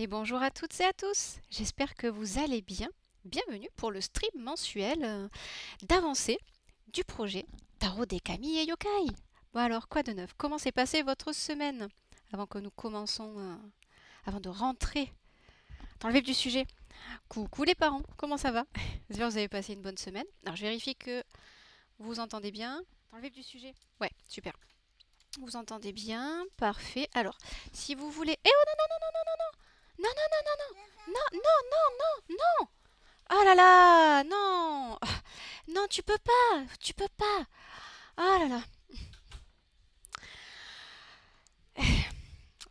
Et bonjour à toutes et à tous. J'espère que vous allez bien. Bienvenue pour le stream mensuel d'avancée du projet Tarot des Kami et Yokai. Bon alors, quoi de neuf? Comment s'est passée votre semaine avant que nous commençons, avant de rentrer dans le vif du sujet? Coucou les parents, comment ça va? J'espère que vous avez passé une bonne semaine. Alors je vérifie que vous entendez bien. Dans le vif du sujet? Ouais, super. Vous entendez bien, parfait. Alors, si vous voulez... Eh oh non, non, non, non, non, non, non, non, non, non, non, non, non, non, non, non. Oh là là, non. Ah, non, tu peux pas. Oh là là.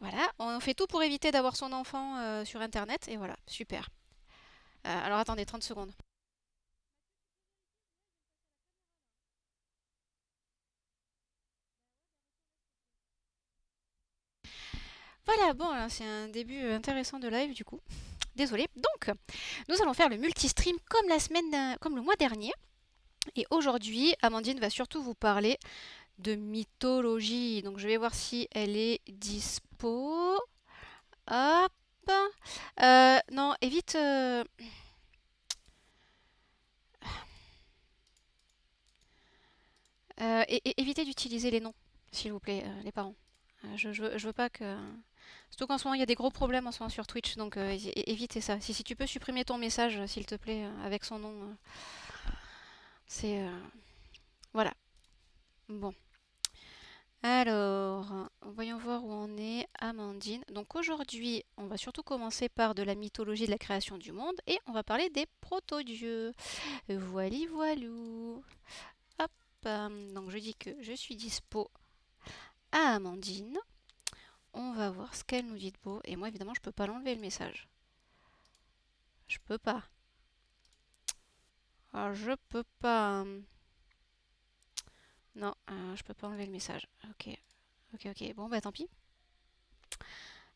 Voilà, on fait tout pour éviter d'avoir son enfant sur Internet, et voilà, super. Alors attendez, 30 secondes. Voilà, bon, alors, c'est un début intéressant de live du coup. Désolée. Donc, nous allons faire le multi-stream comme comme le mois dernier. Et aujourd'hui, Amandine va surtout vous parler de mythologie. Donc je vais voir si elle est dispo. Hop. Non, évite. Évitez d'utiliser les noms, s'il vous plaît, les parents. Je veux pas que. Surtout qu'en ce moment, il y a des gros problèmes en ce moment sur Twitch, donc évitez ça. Si tu peux supprimer ton message, s'il te plaît, avec son nom, c'est. Voilà. Bon. Alors, voyons voir où on est, Amandine. Donc aujourd'hui, on va surtout commencer par de la mythologie de la création du monde et on va parler des proto-dieux. Voili voilou. Hop, donc je dis que je suis dispo à Amandine. On va voir ce qu'elle nous dit de beau. Et moi, évidemment, je peux pas l'enlever le message. Je peux pas. Alors, je peux pas. Non, je peux pas enlever le message. Ok, ok. Bon, bah tant pis.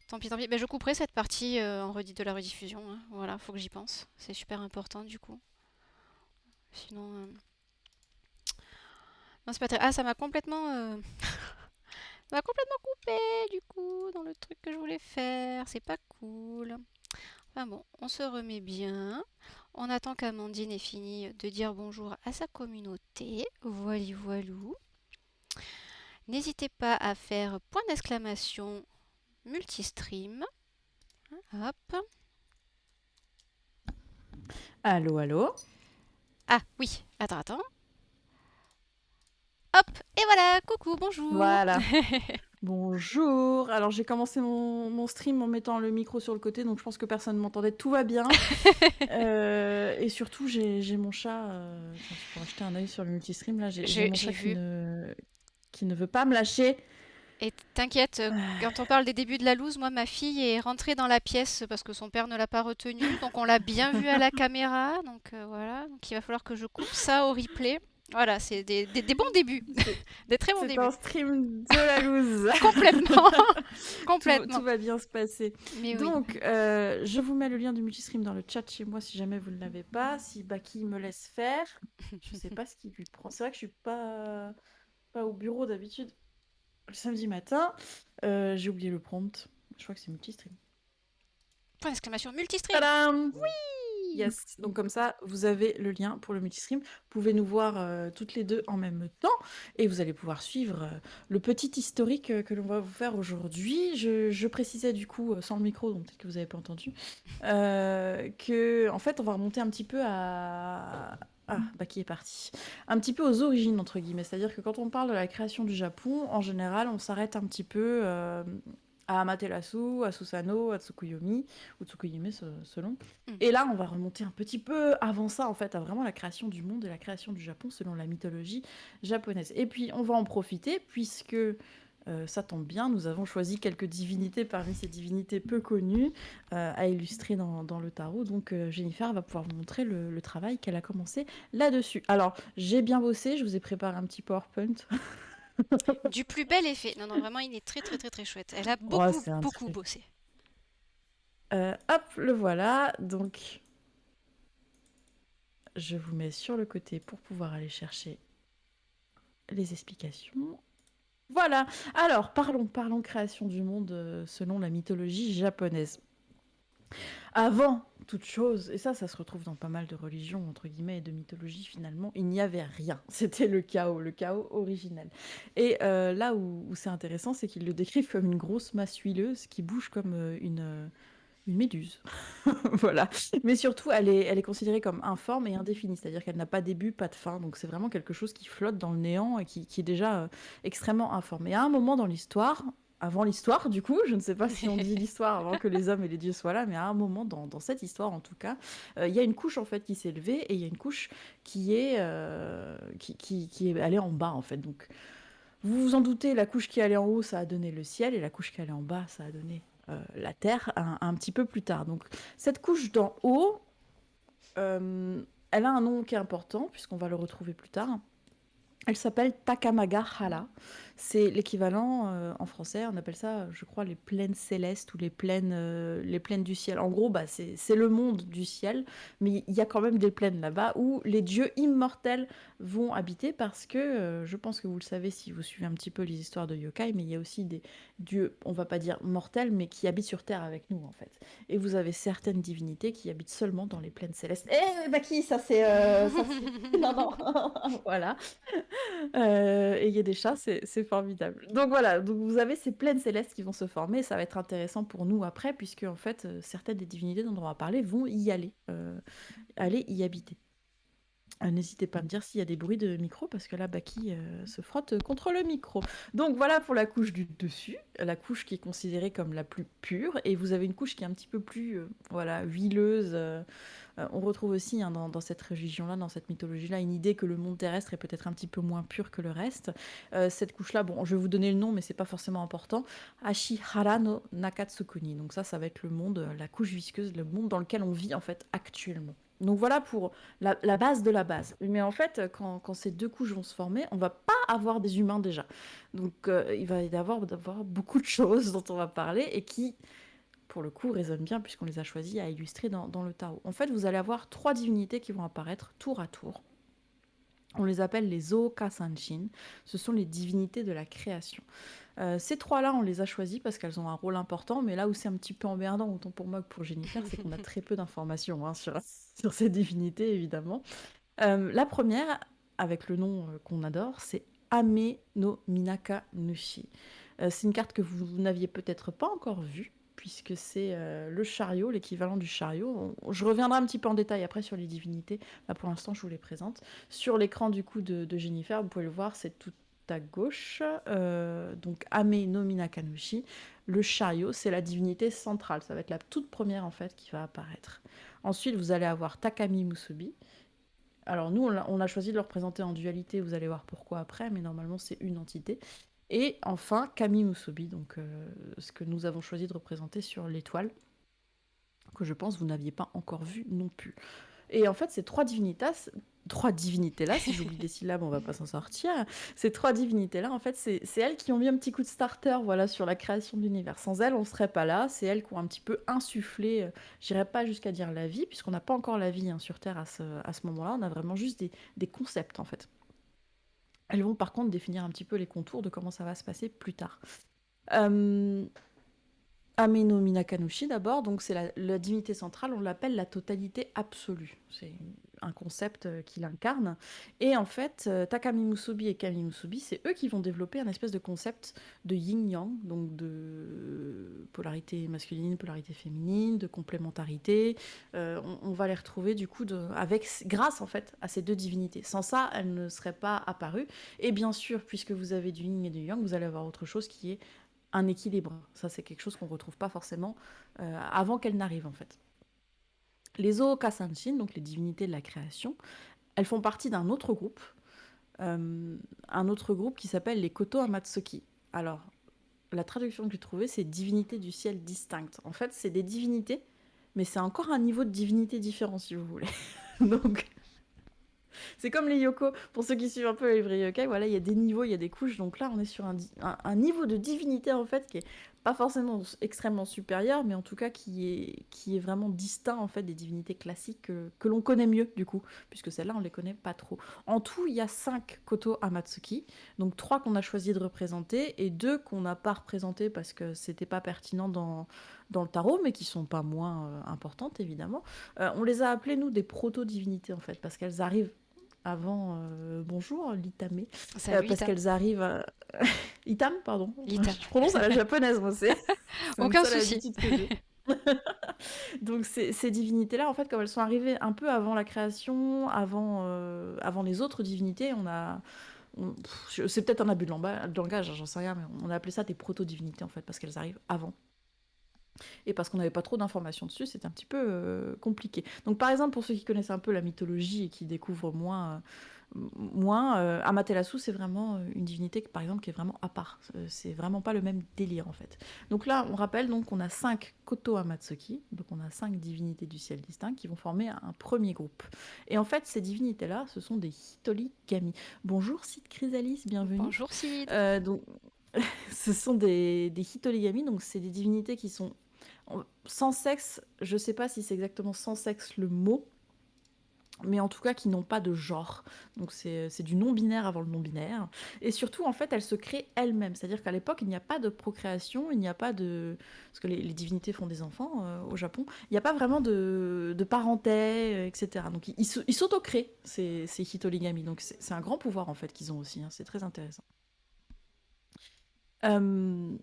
Tant pis, tant pis. Ben, je couperai cette partie de la rediffusion, hein. Voilà, faut que j'y pense. C'est super important du coup. Sinon. Non, c'est pas très. Ah, ça m'a complètement coupé du coup dans le truc que je voulais faire. C'est pas cool. Enfin bon, on se remet bien. On attend qu'Amandine ait fini de dire bonjour à sa communauté. Voili voilou. N'hésitez pas à faire point d'exclamation multistream. Hop. Allô, allô. Ah oui, attends. Hop, et voilà, coucou, bonjour. Voilà. Bonjour. Alors j'ai commencé mon stream en mettant le micro sur le côté, donc je pense que personne ne m'entendait. Tout va bien. Et surtout, j'ai mon chat. Tiens, tu pourras jeter un œil sur le multistream. Là, j'ai mon J'ai chat vu. qui ne veut pas me lâcher. Et t'inquiète, quand on parle des débuts de la loose, moi, ma fille est rentrée dans la pièce parce que son père ne l'a pas retenue. Donc, on l'a bien vu à la caméra. Donc, voilà. Donc, il va falloir que je coupe ça au replay. Voilà, c'est des bons débuts. C'est Des très bons c'est débuts. un stream de la loose. Complètement. Tout Complètement. va bien se passer. Mais oui. Donc, je vous mets le lien du multistream dans le chat chez moi si jamais vous ne l'avez pas. Si Baki me laisse faire, je sais pas ce qu'il lui prend. C'est vrai que je suis pas au bureau d'habitude le samedi matin. J'ai oublié le prompt. Je crois que c'est multistream. Point d'exclamation multistream. Tadam! Oui. Yes, donc comme ça, vous avez le lien pour le multistream. Vous pouvez nous voir toutes les deux en même temps et vous allez pouvoir suivre le petit historique que l'on va vous faire aujourd'hui. Je précisais du coup, sans le micro, donc peut-être que vous n'avez pas entendu, que en fait, on va remonter un petit peu à... Ah, bah qui est parti. Un petit peu aux origines, entre guillemets. C'est-à-dire que quand on parle de la création du Japon, en général, on s'arrête un petit peu à Amaterasu, à Susanoo, à Tsukuyomi, ou Tsukuyomi selon. Mm. Et là, on va remonter un petit peu avant ça, en fait, à vraiment la création du monde et la création du Japon selon la mythologie japonaise. Et puis, on va en profiter, puisque ça tombe bien, nous avons choisi quelques divinités parmi ces divinités peu connues à illustrer dans le tarot. Donc, Jennifer va pouvoir vous montrer le travail qu'elle a commencé là-dessus. Alors, j'ai bien bossé, je vous ai préparé un petit PowerPoint. Du plus bel effet. Non, non, vraiment, il est très, très, très, très chouette. Elle a Oh, beaucoup, c'est un beaucoup truc. bossé. Hop, le voilà. Donc, je vous mets sur le côté pour pouvoir aller chercher les explications. Voilà. Alors, parlons création du monde selon la mythologie japonaise. Avant toute chose, et ça se retrouve dans pas mal de religions, entre guillemets, et de mythologie finalement, il n'y avait rien. C'était le chaos originel. Et là où c'est intéressant, c'est qu'ils le décrivent comme une grosse masse huileuse qui bouge comme une méduse. Voilà. Mais surtout, elle est considérée comme informe et indéfinie, c'est-à-dire qu'elle n'a pas de début, pas de fin. Donc c'est vraiment quelque chose qui flotte dans le néant et qui est déjà extrêmement informe. Et à un moment dans l'histoire, avant l'histoire, du coup, je ne sais pas si on dit l'histoire avant que les hommes et les dieux soient là, mais à un moment dans cette histoire, en tout cas, il y a une couche en fait qui s'est levée et il y a une couche qui est allée en bas en fait. Donc vous vous en doutez, la couche qui allait en haut, ça a donné le ciel, et la couche qui allait en bas, ça a donné la terre un petit peu plus tard. Donc cette couche d'en haut, elle a un nom qui est important, puisqu'on va le retrouver plus tard. Elle s'appelle Takamagahara. C'est l'équivalent en français, on appelle ça, je crois, les plaines célestes ou les plaines du ciel. En gros, bah, c'est le monde du ciel, mais il y a quand même des plaines là-bas où les dieux immortels vont habiter parce que, je pense que vous le savez si vous suivez un petit peu les histoires de yokai, mais il y a aussi des dieux, on va pas dire mortels, mais qui habitent sur Terre avec nous en fait. Et vous avez certaines divinités qui habitent seulement dans les plaines célestes. Eh, Baki, ça c'est... Non, non, voilà. Et il y a des chats, c'est formidable. Donc voilà, donc vous avez ces plaines célestes qui vont se former, ça va être intéressant pour nous après, puisque en fait, certaines des divinités dont on va parler vont y aller y habiter. N'hésitez pas à me dire s'il y a des bruits de micro, parce que là, Baki se frotte contre le micro. Donc voilà pour la couche du dessus, la couche qui est considérée comme la plus pure, et vous avez une couche qui est un petit peu plus voilà, huileuse. On retrouve aussi dans cette religion-là, dans cette mythologie-là, une idée que le monde terrestre est peut-être un petit peu moins pur que le reste. Cette couche-là, bon, je vais vous donner le nom, mais c'est pas forcément important. Ashihara no Nakatsukuni. Donc ça va être le monde, la couche visqueuse, le monde dans lequel on vit en fait actuellement. Donc voilà pour la base de la base. Mais en fait, quand ces deux couches vont se former, on va pas avoir des humains déjà. Donc il va y avoir beaucoup de choses dont on va parler et qui, pour le coup, résonnent bien puisqu'on les a choisis à illustrer dans le Tao. En fait, vous allez avoir trois divinités qui vont apparaître tour à tour. On les appelle les Ooka-Sanshin. Ce sont les divinités de la création. Ces trois-là, on les a choisis parce qu'elles ont un rôle important, mais là où c'est un petit peu emmerdant, autant pour moi que pour Jennifer, c'est qu'on a très peu d'informations sur ces divinités, évidemment. La première, avec le nom qu'on adore, c'est Ame no Minaka Nushi. C'est une carte que vous n'aviez peut-être pas encore vue, puisque c'est le chariot, l'équivalent du chariot. Je reviendrai un petit peu en détail après sur les divinités. Là, pour l'instant, je vous les présente. Sur l'écran du coup de Jennifer, vous pouvez le voir, c'est tout à gauche. Donc Ame no Minaka Nushi. Le chariot, c'est la divinité centrale. Ça va être la toute première en fait qui va apparaître. Ensuite, vous allez avoir Takami Musubi. Alors nous, on a choisi de le représenter en dualité, vous allez voir pourquoi après, mais normalement c'est une entité. Et enfin, Kami Musubi, donc ce que nous avons choisi de représenter sur l'étoile, que je pense vous n'aviez pas encore vu non plus. Et en fait, ces trois divinités-là, si j'oublie des syllabes, on va pas s'en sortir. Ces trois divinités-là, en fait, c'est elles qui ont mis un petit coup de starter, voilà, sur la création de l'univers. Sans elles, on serait pas là. C'est elles qui ont un petit peu insufflé, j'irais pas jusqu'à dire la vie, puisqu'on n'a pas encore la vie hein, sur Terre à ce moment-là. On a vraiment juste des concepts, en fait. Elles vont par contre définir un petit peu les contours de comment ça va se passer plus tard. Euh, Ame no Minakanushi d'abord, donc c'est la divinité centrale, on l'appelle la totalité absolue. C'est un concept qu'il incarne. Et en fait, Takami Musubi et Kami Musubi, c'est eux qui vont développer un espèce de concept de yin-yang, donc de polarité masculine, polarité féminine, de complémentarité. On va les retrouver du coup grâce en fait à ces deux divinités. Sans ça, elles ne seraient pas apparues. Et bien sûr, puisque vous avez du yin et du yang, vous allez avoir autre chose qui est un équilibre. Ça, c'est quelque chose qu'on ne retrouve pas forcément avant qu'elle n'arrive, en fait. Les Ooka-Sanshin, donc les divinités de la création, elles font partie un autre groupe qui s'appelle les Koto Amatsuki. Alors, la traduction que j'ai trouvée, c'est divinités du ciel distinctes. En fait, c'est des divinités, mais c'est encore un niveau de divinité différent, si vous voulez. Donc, C'est comme les yoko. Pour ceux qui suivent un peu les vrais yokai, voilà, il y a des niveaux, il y a des couches. Donc là, on est sur un niveau de divinité, en fait, qui est pas forcément extrêmement supérieur, mais en tout cas qui est vraiment distinct, en fait, des divinités classiques que l'on connaît mieux, du coup, puisque celles-là, on les connaît pas trop. En tout, il y a 5 Koto Amatsuki, donc 3 qu'on a choisi de représenter et 2 qu'on n'a pas représentés parce que c'était pas pertinent dans le tarot, mais qui sont pas moins importantes, évidemment. On les a appelées, nous, des proto-divinités, en fait, parce qu'elles arrivent avant. Bonjour, l'Itame. Salut Parce Ita. qu'elles arrivent. Itam, pardon. L'Itam. Je prononce à la japonaise, moi, c'est une Aucun seule souci. habitude que j'ai. Donc, ces divinités-là, en fait, comme elles sont arrivées un peu avant la création, avant les autres divinités, c'est peut-être un abus de langage, hein, j'en sais rien, mais on a appelé ça des proto-divinités, en fait, parce qu'elles arrivent avant. Et parce qu'on n'avait pas trop d'informations dessus, c'était un petit peu compliqué. Donc par exemple, pour ceux qui connaissent un peu la mythologie et qui découvrent moins, Amaterasu, c'est vraiment une divinité, par exemple, qui est vraiment à part. C'est vraiment pas le même délire, en fait. Donc là, on rappelle donc qu'on a 5 Koto Amatsuki, donc on a 5 divinités du ciel distinctes qui vont former un premier groupe. Et en fait, ces divinités-là, ce sont des Hitorigami. Bonjour, Cid Chrysalis, bienvenue. Bonjour Sid. Donc, ce sont des Hitorigami, donc c'est des divinités qui sont sans sexe. Je sais pas si c'est exactement sans sexe le mot, mais en tout cas qui n'ont pas de genre. Donc c'est du non-binaire avant le non-binaire. Et surtout, en fait, elles se créent elles-mêmes. C'est-à-dire qu'à l'époque, il n'y a pas de procréation, il n'y a pas de... Parce que les divinités font des enfants au Japon. Il n'y a pas vraiment de parenté, etc. Donc ils s'auto-créent, ces Hitorigami. Donc c'est un grand pouvoir, en fait, qu'ils ont aussi, hein. C'est très intéressant. Euh,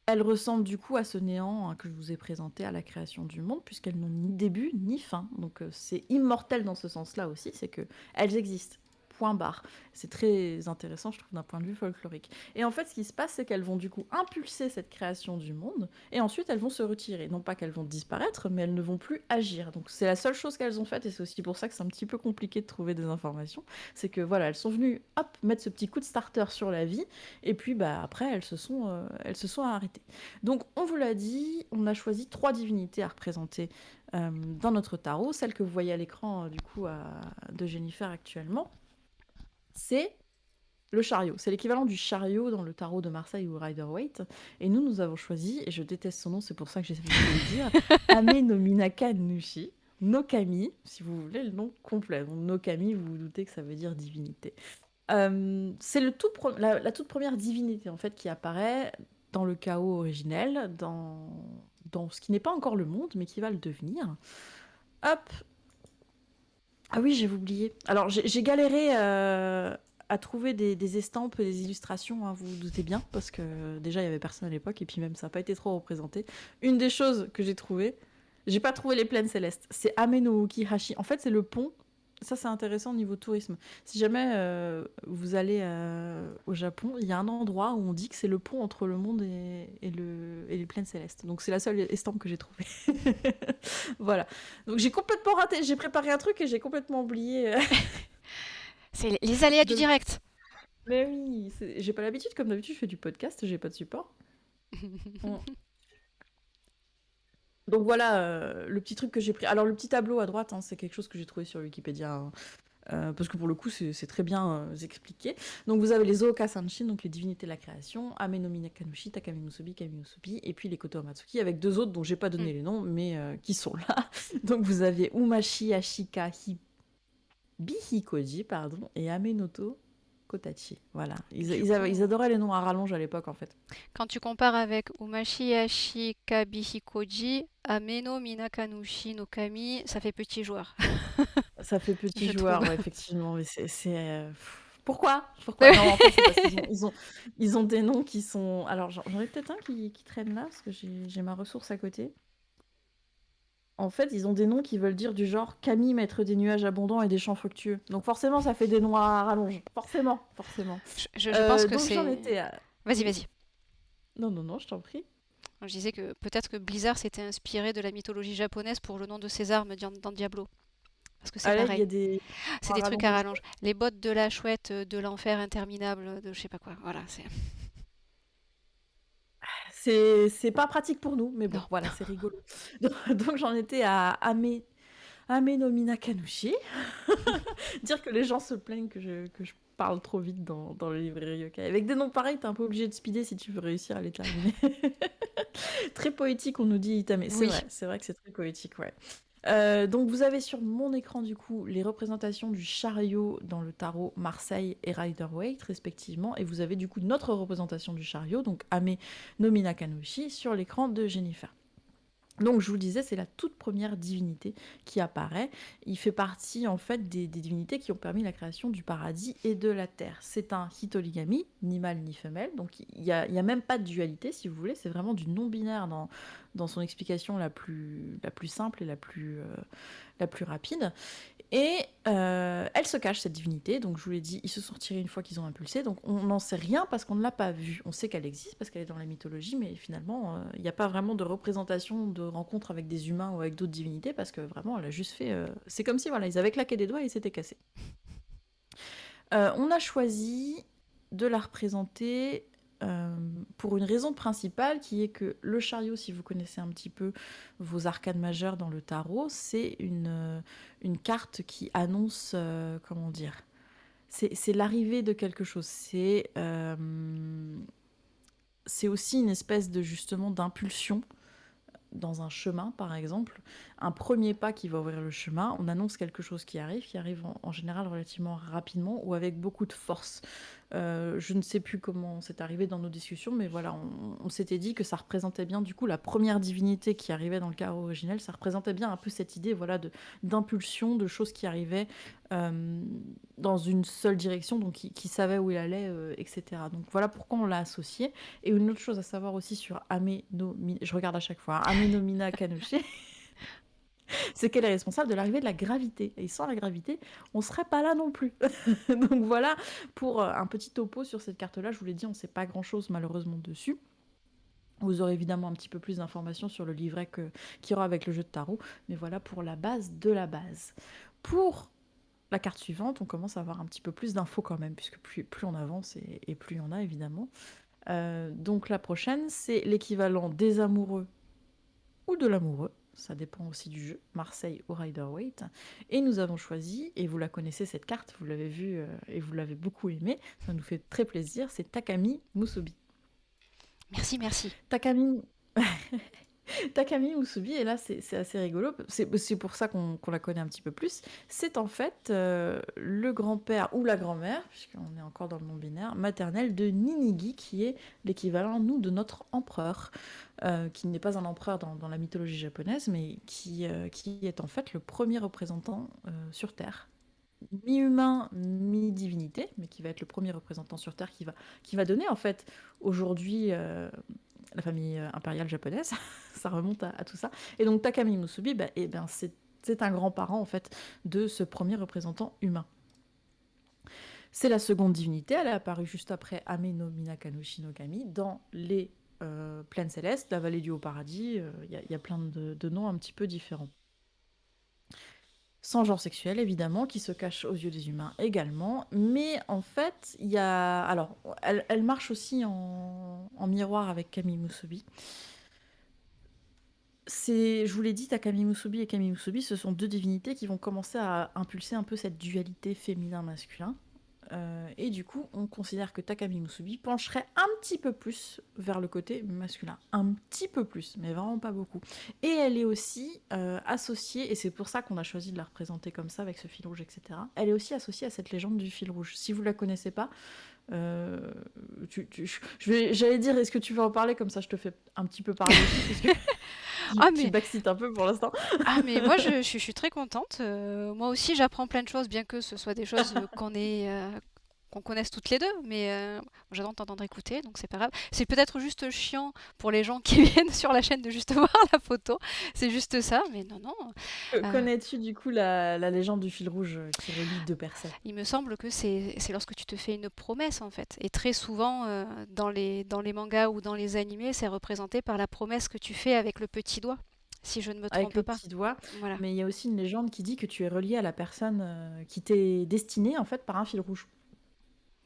Elles ressemblent du coup à ce néant, hein, que je vous ai présenté à la création du monde, puisqu'elles n'ont ni début ni fin. Donc c'est immortel dans ce sens-là aussi, c'est que elles existent. Point barre. C'est très intéressant, je trouve, d'un point de vue folklorique. Et en fait, ce qui se passe, c'est qu'elles vont du coup impulser cette création du monde, et ensuite elles vont se retirer. Non pas qu'elles vont disparaître, mais elles ne vont plus agir. Donc c'est la seule chose qu'elles ont faite, et c'est aussi pour ça que c'est un petit peu compliqué de trouver des informations. C'est que voilà, elles sont venues, hop, mettre ce petit coup de starter sur la vie, et puis bah, après, elles se sont arrêtées. Donc, on vous l'a dit, on a choisi 3 divinités à représenter dans notre tarot. Celle que vous voyez à l'écran, du coup, de Jennifer actuellement, c'est le chariot. C'est l'équivalent du chariot dans le tarot de Marseille ou Rider-Waite. Et nous avons choisi, et je déteste son nom, c'est pour ça que j'ai essayé de le dire, Ame no Minaka Nushi. Nokami, si vous voulez le nom complet. Donc, Nokami, vous vous doutez que ça veut dire divinité. C'est la toute première divinité en fait qui apparaît dans le chaos originel, dans ce qui n'est pas encore le monde, mais qui va le devenir. Hop. Ah oui, j'ai oublié. Alors j'ai galéré à trouver des estampes et des illustrations, hein, vous vous doutez bien, parce que déjà il y avait personne à l'époque, et puis même ça n'a pas été trop représenté. Une des choses que j'ai pas trouvé les plaines célestes. C'est Ame no Ukihashi. En fait, c'est le pont. Ça, c'est intéressant au niveau tourisme. Si jamais vous allez au Japon, il y a un endroit où on dit que c'est le pont entre le monde et les plaines célestes. Donc, c'est la seule estampe que j'ai trouvée. Voilà. Donc, j'ai complètement raté. J'ai préparé un truc et j'ai complètement oublié C'est les aléas du de... direct. Mais oui, j'ai pas l'habitude. Comme d'habitude, je fais du podcast, j'ai pas de support. Mm. Donc voilà, le petit truc que j'ai pris. Alors le petit tableau à droite, hein, c'est quelque chose que j'ai trouvé sur Wikipédia, hein, parce que pour le coup, c'est très bien expliqué. Donc vous avez les Ooka Sanshin, donc les divinités de la création, Ame no Minakanushi, Takami Musobi, Kami Musobi, et puis les Koto Amatsuki, avec 2 autres dont j'ai pas Mm. donné les noms, mais qui sont là. Donc vous aviez Umashi Ashika Bihikoji, pardon, et Amenoto Kotachi. Voilà. Du Ils coup, adoraient les noms à rallonge à l'époque, en fait. quand tu compares avec Umashiyashi Kabihikoji, Ameno Minakanushi no Kami, ça fait petit joueur, Ça fait petit je trouve. joueur, ouais, effectivement, mais Pourquoi? Non, en fait, c'est parce qu'ils ont des noms qui sont... Alors, j'en ai peut-être un qui traîne là, parce que j'ai ma ressource à côté. En fait, ils ont des noms qui veulent dire du genre Camille, maître des nuages abondants et des champs fructueux. Donc forcément, ça fait des noms à rallonge. Forcément, forcément. Je pense que Donc j'en c'est... étais à... Vas-y, Oui. vas-y. Non, non, non, je t'en prie. Je disais que peut-être que Blizzard s'était inspiré de la mythologie japonaise pour le nom de ses armes dans Diablo. Parce que c'est Ah là, il y pareil. a des C'est à des trucs rallonge à aussi. rallonge. Les bottes de la chouette, de l'enfer interminable, de je sais pas quoi. Voilà, c'est... C'est pas pratique pour nous, mais bon, Non. voilà, c'est rigolo. Donc j'en étais à Amé. Ame no Mina Kanushi. Dire que les gens se plaignent que je parle trop vite dans les librairies yokai. Avec des noms pareils, t'es un peu obligé de speeder si tu veux réussir à les terminer. Très poétique, on nous dit Itame. Oui. C'est vrai que c'est très poétique, ouais. Donc vous avez sur mon écran du coup les représentations du chariot dans le tarot Marseille et Rider-Waite respectivement, et vous avez du coup notre représentation du chariot, donc Ame no Mina Kanushi, sur l'écran de Jennifer. Donc je vous le disais, c'est la toute première divinité qui apparaît. Il fait partie en fait des divinités qui ont permis la création du paradis et de la terre. C'est un hitoligami, ni mâle ni femelle, donc il n'y a même pas de dualité si vous voulez, c'est vraiment du non-binaire dans son explication la plus simple et la plus rapide. Et elle se cache, cette divinité. Donc, je vous l'ai dit, ils se sont retirés une fois qu'ils ont impulsé. Donc, on n'en sait rien parce qu'on ne l'a pas vue. On sait qu'elle existe parce qu'elle est dans la mythologie, mais finalement, il n'y a pas vraiment de représentation de rencontre avec des humains ou avec d'autres divinités parce que vraiment, elle a juste fait. C'est comme si, voilà, ils avaient claqué des doigts et ils s'étaient cassés. On a choisi de la représenter pour une raison principale qui est que le chariot, si vous connaissez un petit peu vos arcanes majeures dans le tarot, c'est une carte qui annonce, comment dire, c'est l'arrivée de quelque chose. C'est aussi une espèce de justement d'impulsion dans un chemin, par exemple, un premier pas qui va ouvrir le chemin, on annonce quelque chose qui arrive en général relativement rapidement ou avec beaucoup de force. Je ne sais plus comment c'est arrivé dans nos discussions, mais voilà, on s'était dit que ça représentait bien, du coup, la première divinité qui arrivait dans le carreau originel, ça représentait bien un peu cette idée, voilà, d'impulsion, de choses qui arrivaient dans une seule direction, donc qui savait où il allait, etc. Donc voilà pourquoi on l'a associé. Et une autre chose à savoir aussi sur Ame no Mina, je regarde à chaque fois, hein, Ame no Mina Kanushi, c'est qu'elle est responsable de l'arrivée de la gravité. Et sans la gravité, on serait pas là non plus. Donc voilà pour un petit topo sur cette carte-là. Je vous l'ai dit, on sait pas grand-chose malheureusement dessus. Vous aurez évidemment un petit peu plus d'informations sur le livret qu'il y aura avec le jeu de tarot. Mais voilà pour la base de la base. Pour la carte suivante, on commence à avoir un petit peu plus d'infos quand même, puisque plus on avance et plus il y en a évidemment. Donc la prochaine, c'est l'équivalent des amoureux ou de l'amoureux. Ça dépend aussi du jeu, Marseille ou Rider-Waite. Et nous avons choisi, et vous la connaissez cette carte, vous l'avez vue et vous l'avez beaucoup aimée, ça nous fait très plaisir, c'est Takami Musubi. Merci, merci. Takami... Takami Musubi, et là c'est assez rigolo, c'est pour ça qu'on la connaît un petit peu plus, c'est en fait le grand-père ou la grand-mère, puisqu'on est encore dans le non-binaire, maternel de Ninigi, qui est l'équivalent, nous, de notre empereur, qui n'est pas un empereur dans la mythologie japonaise, mais qui est en fait le premier représentant sur Terre. Mi-humain, mi-divinité, mais qui va être le premier représentant sur Terre qui va donner en fait aujourd'hui la famille impériale japonaise, ça remonte à tout ça. Et donc Takami Musubi, c'est un grand-parent en fait de ce premier représentant humain. C'est la seconde divinité, elle est apparue juste après Ame no Minakano Shinogami dans les plaines célestes, la vallée du Haut-Paradis, il y a plein de noms un petit peu différents. Sans genre sexuel évidemment, qui se cache aux yeux des humains également, mais en fait, il y a... Alors, elle marche aussi en miroir avec Kami Musubi. Je vous l'ai dit, Takami Musubi et Kami Musubi, ce sont deux divinités qui vont commencer à impulser un peu cette dualité féminin-masculin. Et du coup, on considère que Takami Musubi pencherait un petit peu plus vers le côté masculin. Un petit peu plus, mais vraiment pas beaucoup. Et elle est aussi associée, et c'est pour ça qu'on a choisi de la représenter comme ça, avec ce fil rouge, etc. Elle est aussi associée à cette légende du fil rouge. Si vous la connaissez pas, j'allais dire, est-ce que tu veux en parler? Comme ça, je te fais un petit peu parler aussi, parce que Ah tu mais, backseat un peu pour l'instant. ah mais moi je suis très contente. Moi aussi j'apprends plein de choses, bien que ce soit des choses qu'on connaisse toutes les deux, mais j'adore t'entendre écouter, donc c'est pas grave. C'est peut-être juste chiant pour les gens qui viennent sur la chaîne de juste voir la photo, c'est juste ça, mais non, non. euh, Connais-tu du coup la légende du fil rouge qui relie deux personnes? il me semble que c'est lorsque tu te fais une promesse en fait. Et très souvent dans les mangas ou dans les animés, c'est représenté par la promesse que tu fais avec le petit doigt, si je ne me Avec trompe le pas. petit doigt, Voilà, mais il y a aussi une légende qui dit que tu es relié à la personne qui t'est destinée en fait par un fil rouge.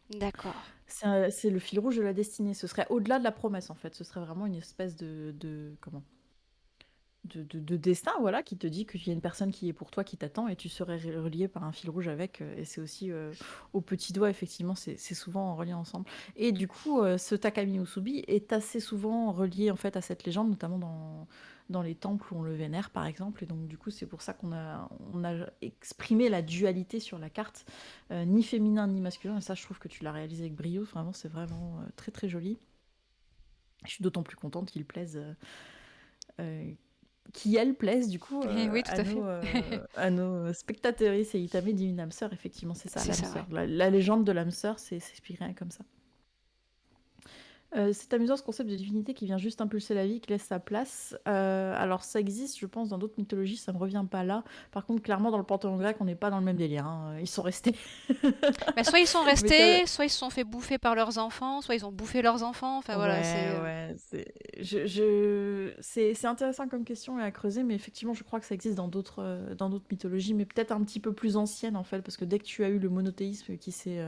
d'accord. C'est le fil rouge de la destinée. Ce serait au-delà de la promesse en fait. Ce serait vraiment une espèce comment de destin, voilà, qui te dit qu'il y a une personne qui est pour toi, qui t'attend, et tu serais relié par un fil rouge avec. Et c'est aussi au petit doigt, effectivement, c'est souvent relié ensemble. Et du coup, ce Takami Musubi est assez souvent relié en fait à cette légende, notamment dans les temples où on le vénère, par exemple. Et donc, du coup, c'est pour ça on a exprimé la dualité sur la carte, ni féminin ni masculin. Et ça, je trouve que tu l'as réalisé avec brio. Vraiment, c'est vraiment très très joli. Je suis d'autant plus contente qu'il plaise. Euh, qui elles plaisent du coup Oui, tout à fait. à nos spectatrices et Itame dit une âme sœur, effectivement, c'est ça, C'est l'âme ça, ouais. sœur. La légende de l'âme sœur, c'est s'expliquerait comme ça. C'est amusant ce concept de divinité qui vient juste impulser la vie, qui laisse sa place. Alors ça existe, je pense, dans d'autres mythologies, ça me revient pas là. Par contre, clairement, dans le panthéon grec, on n'est pas dans le même délire, hein. Ils sont restés. Bah, soit ils sont Mais t'as- restés, soit ils se sont fait bouffer par leurs enfants, soit ils ont bouffé leurs enfants. Enfin voilà, Ouais, ouais, c'est intéressant comme question et à creuser, mais effectivement, je crois que ça existe dans d'autres mythologies, mais peut-être un petit peu plus anciennes en fait, parce que dès que tu as eu le monothéisme qui s'est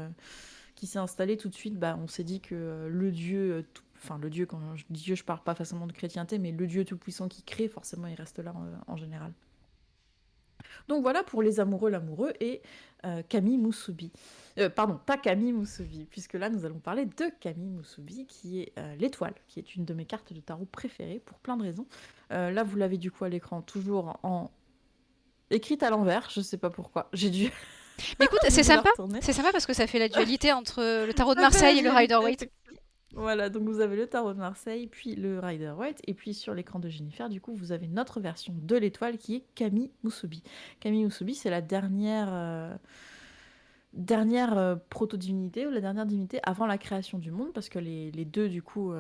installé tout de suite, bah, on s'est dit que le Dieu, enfin le Dieu, quand je dis Dieu, je parle pas forcément de chrétienté, mais le Dieu tout-puissant qui crée, forcément, il reste là en général. Donc voilà pour les amoureux, l'amoureux et Camille Musubi. Pardon, pas Camille Musubi, puisque là nous allons parler de Camille Musubi, qui est l'étoile, qui est une de mes cartes de tarot préférées pour plein de raisons. Là vous l'avez du coup à l'écran, toujours en écrite à l'envers, je sais pas pourquoi. J'ai dû, Mais écoute, j'ai c'est dû la sympa. retourner. C'est sympa parce que ça fait la dualité entre le tarot de Ça fait la Marseille et le dualité, Rider-Waite. effectivement. Voilà, donc vous avez le tarot de Marseille, puis le Rider-Waite, et puis sur l'écran de Jennifer, du coup, vous avez notre version de l'étoile qui est Camille Musubi. Camille Musubi, c'est la dernière proto-divinité, ou la dernière divinité avant la création du monde, parce que les deux, du coup,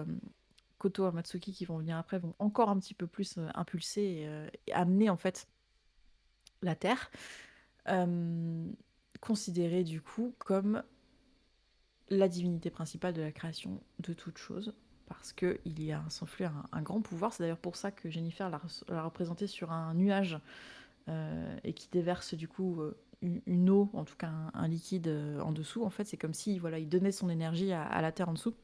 Koto et Matsuki, qui vont venir après, vont encore un petit peu plus impulser et amener, en fait, la Terre. Euh, Considérée, du coup, comme la divinité principale de la création de toute chose, parce qu'il y a sans flux un grand pouvoir. C'est d'ailleurs pour ça que Jennifer l'a représenté sur un nuage et qui déverse du coup une eau, en tout cas un liquide en dessous. En fait, c'est comme si voilà, il donnait son énergie à la Terre en dessous.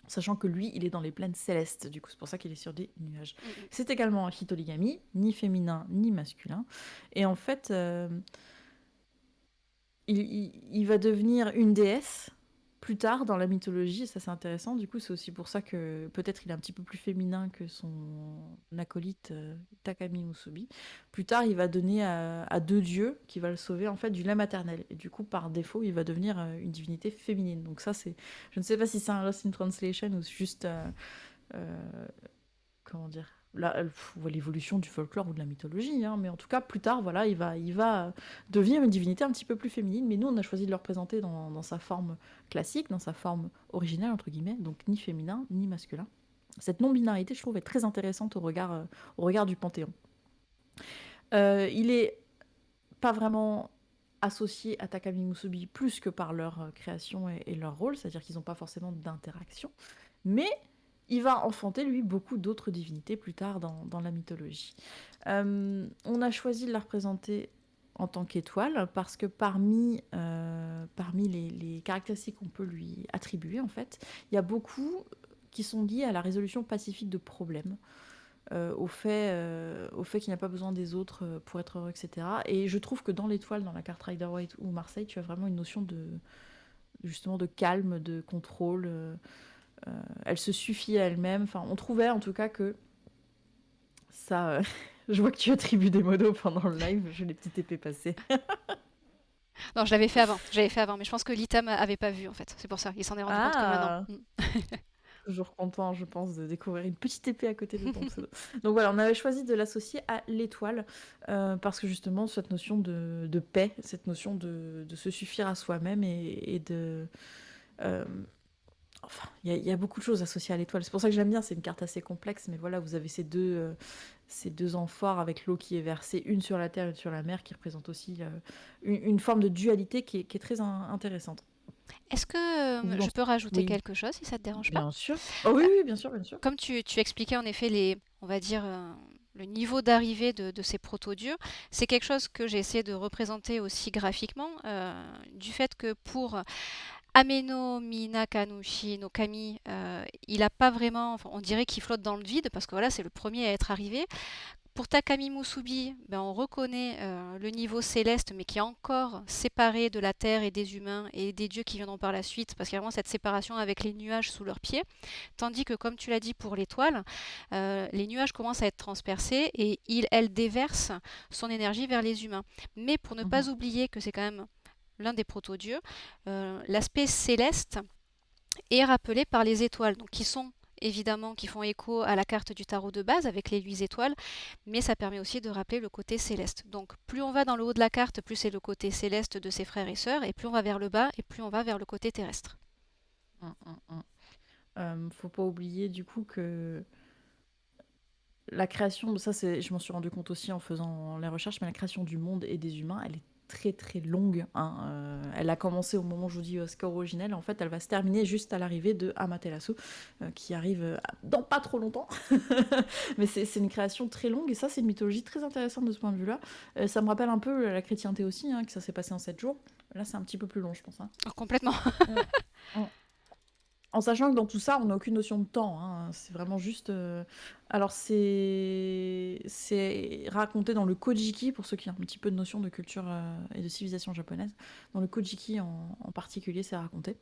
Sachant que lui, il est dans les plaines célestes, du coup, c'est pour ça qu'il est sur des nuages. Mm. C'est également un hitorigami, ni féminin ni masculin. Et en fait, il va devenir une déesse plus tard dans la mythologie, et ça c'est intéressant. Du coup, c'est aussi pour ça que peut-être il est un petit peu plus féminin que son acolyte Takami Musubi. Plus tard, il va donner à deux dieux qui va le sauver en fait du lait maternel. Et du coup, par défaut, il va devenir une divinité féminine. Donc ça, c'est, je ne sais pas si c'est un Lost in Translation ou juste euh, comment dire, l'évolution du folklore ou de la mythologie, hein, mais en tout cas, plus tard, voilà, il va devenir une divinité un petit peu plus féminine, mais nous, on a choisi de le représenter dans sa forme classique, dans sa forme originelle, entre guillemets, donc ni féminin, ni masculin. Cette non-binarité, je trouve, est très intéressante au regard du Panthéon. Il est pas vraiment associé à Takami Musubi plus que par leur création et leur rôle, c'est-à-dire qu'ils n'ont pas forcément d'interaction, mais il va enfanter, lui, beaucoup d'autres divinités plus tard dans la mythologie. On a choisi de la représenter en tant qu'étoile parce que parmi les caractéristiques qu'on peut lui attribuer, en fait, il y a beaucoup qui sont liées à la résolution pacifique de problèmes, au fait qu'il n'y a pas besoin des autres pour être heureux, etc. Et je trouve que dans l'étoile, dans la carte Rider-Waite ou Marseille, tu as vraiment une notion justement de calme, de contrôle. Elle se suffit à elle-même. Enfin, on trouvait en tout cas que ça. Je vois que tu attribues des modos pendant le live. J'ai les petites épées passées. Non, je l'avais fait avant. J'avais fait avant, mais je pense que Litam avait pas vu en fait. C'est pour ça. Il s'en est rendu compte que maintenant. Ah, toujours content, je pense, de découvrir une petite épée à côté de ton pseudo. Donc voilà, on avait choisi de l'associer à l'étoile parce que justement, cette notion de paix, cette notion de se suffire à soi-même et de. euh, Enfin, il y a beaucoup de choses associées à l'étoile. C'est pour ça que j'aime bien. C'est une carte assez complexe, mais voilà, vous avez ces deux amphores avec l'eau qui est versée, une sur la terre, une sur la mer, qui représentent aussi une forme de dualité qui est très intéressante. Est-ce que Vous je en- peux rajouter Oui, quelque chose si ça te dérange pas? bien sûr. Oh oui, oui, bien sûr, bien sûr. Comme tu expliquais en effet on va dire, le niveau d'arrivée de ces proto-dieux, c'est quelque chose que j'ai essayé de représenter aussi graphiquement, du fait que pour Ameno Minakanushi no Kami, il a pas vraiment, enfin, on dirait qu'il flotte dans le vide parce que voilà, c'est le premier à être arrivé. Pour Takami Musubi, ben, on reconnaît le niveau céleste, mais qui est encore séparé de la terre et des humains et des dieux qui viendront par la suite, parce qu'il y a vraiment cette séparation avec les nuages sous leurs pieds. Tandis que, comme tu l'as dit pour l'étoile, les nuages commencent à être transpercés et elle déverse son énergie vers les humains. Mais pour ne Mhm. pas oublier que c'est quand même l'un des proto-dieux, l'aspect céleste est rappelé par les étoiles, donc qui sont évidemment qui font écho à la carte du tarot de base avec les 8 étoiles, mais ça permet aussi de rappeler le côté céleste. Donc plus on va dans le haut de la carte, plus c'est le côté céleste de ses frères et sœurs, et plus on va vers le bas, et plus on va vers le côté terrestre. Mm, mm, mm. Faut pas oublier du coup que la création, ça c'est, je m'en suis rendu compte aussi en faisant les recherches, mais la création du monde et des humains, elle est très très longue, hein. Elle a commencé au moment où je vous dis score originel, en fait elle va se terminer juste à l'arrivée de Amaterasu, qui arrive dans pas trop longtemps. Mais c'est une création très longue, et ça c'est une mythologie très intéressante de ce point de vue-là. Ça me rappelle un peu la chrétienté aussi, hein, que ça s'est passé en 7 jours. Là c'est un petit peu plus long, je pense, hein. Oh, complètement. Mm. Mm. En sachant que dans tout ça, on n'a aucune notion de temps, hein. C'est vraiment juste. Alors, c'est raconté dans le Kojiki, pour ceux qui ont un petit peu de notion de culture et de civilisation japonaise. Dans le Kojiki en particulier, c'est raconté.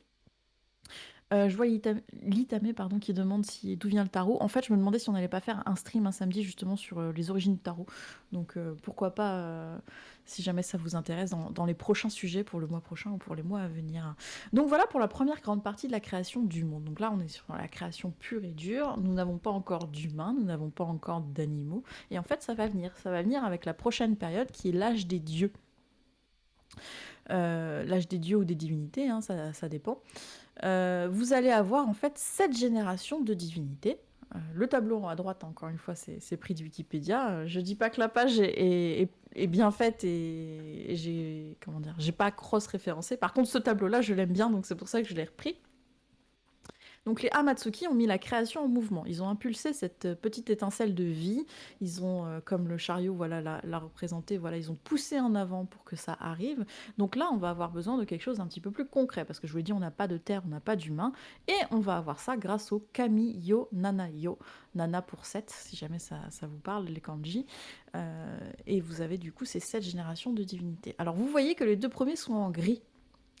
Je vois Litame pardon, qui demande d'où vient le tarot. En fait, je me demandais si on n'allait pas faire un stream un samedi justement sur les origines du tarot. Donc pourquoi pas, si jamais ça vous intéresse, dans les prochains sujets pour le mois prochain ou pour les mois à venir. Donc voilà pour la première grande partie de la création du monde. Donc là, on est sur la création pure et dure. Nous n'avons pas encore d'humains, nous n'avons pas encore d'animaux. Et en fait, ça va venir. Ça va venir avec la prochaine période qui est l'âge des dieux. L'âge des dieux ou des divinités, hein, ça dépend. Vous allez avoir en fait 7 générations de divinités. Le tableau à droite, encore une fois, c'est pris de Wikipédia. Je dis pas que la page est bien faite et j'ai comment dire, j'ai pas cross-référencé. Par contre, ce tableau-là, je l'aime bien, donc c'est pour ça que je l'ai repris. Donc les Hamatsuki ont mis la création en mouvement. Ils ont impulsé cette petite étincelle de vie. Ils ont, comme le chariot, voilà, l'a représenté, voilà, ils ont poussé en avant pour que ça arrive. Donc là, on va avoir besoin de quelque chose d'un petit peu plus concret, parce que je vous l'ai dit, on n'a pas de terre, on n'a pas d'humain, et on va avoir ça grâce au Kami-yo Nana-yo. Nana pour 7, si jamais ça vous parle, les kanji. Et vous avez du coup ces 7 générations de divinités. Alors vous voyez que les deux premiers sont en gris,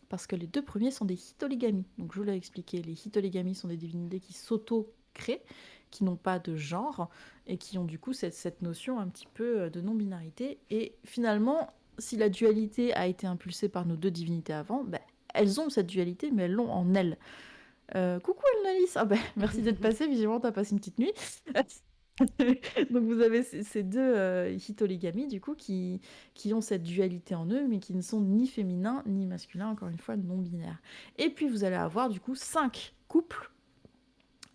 parce que les deux premiers sont des hitoligami. Donc je vous l'ai expliqué, les hitoligami sont des divinités qui s'auto-créent, qui n'ont pas de genre, et qui ont du coup cette notion un petit peu de non-binarité. Et finalement, si la dualité a été impulsée par nos deux divinités avant, ben, elles ont cette dualité, mais elles l'ont en elles. Coucou Elnalis, ah ben, merci d'être passé, visiblement t'as passé une petite nuit. Donc vous avez ces deux hitoligami du coup qui ont cette dualité en eux, mais qui ne sont ni féminins ni masculins, encore une fois non binaires. Et puis vous allez avoir du coup 5 couples.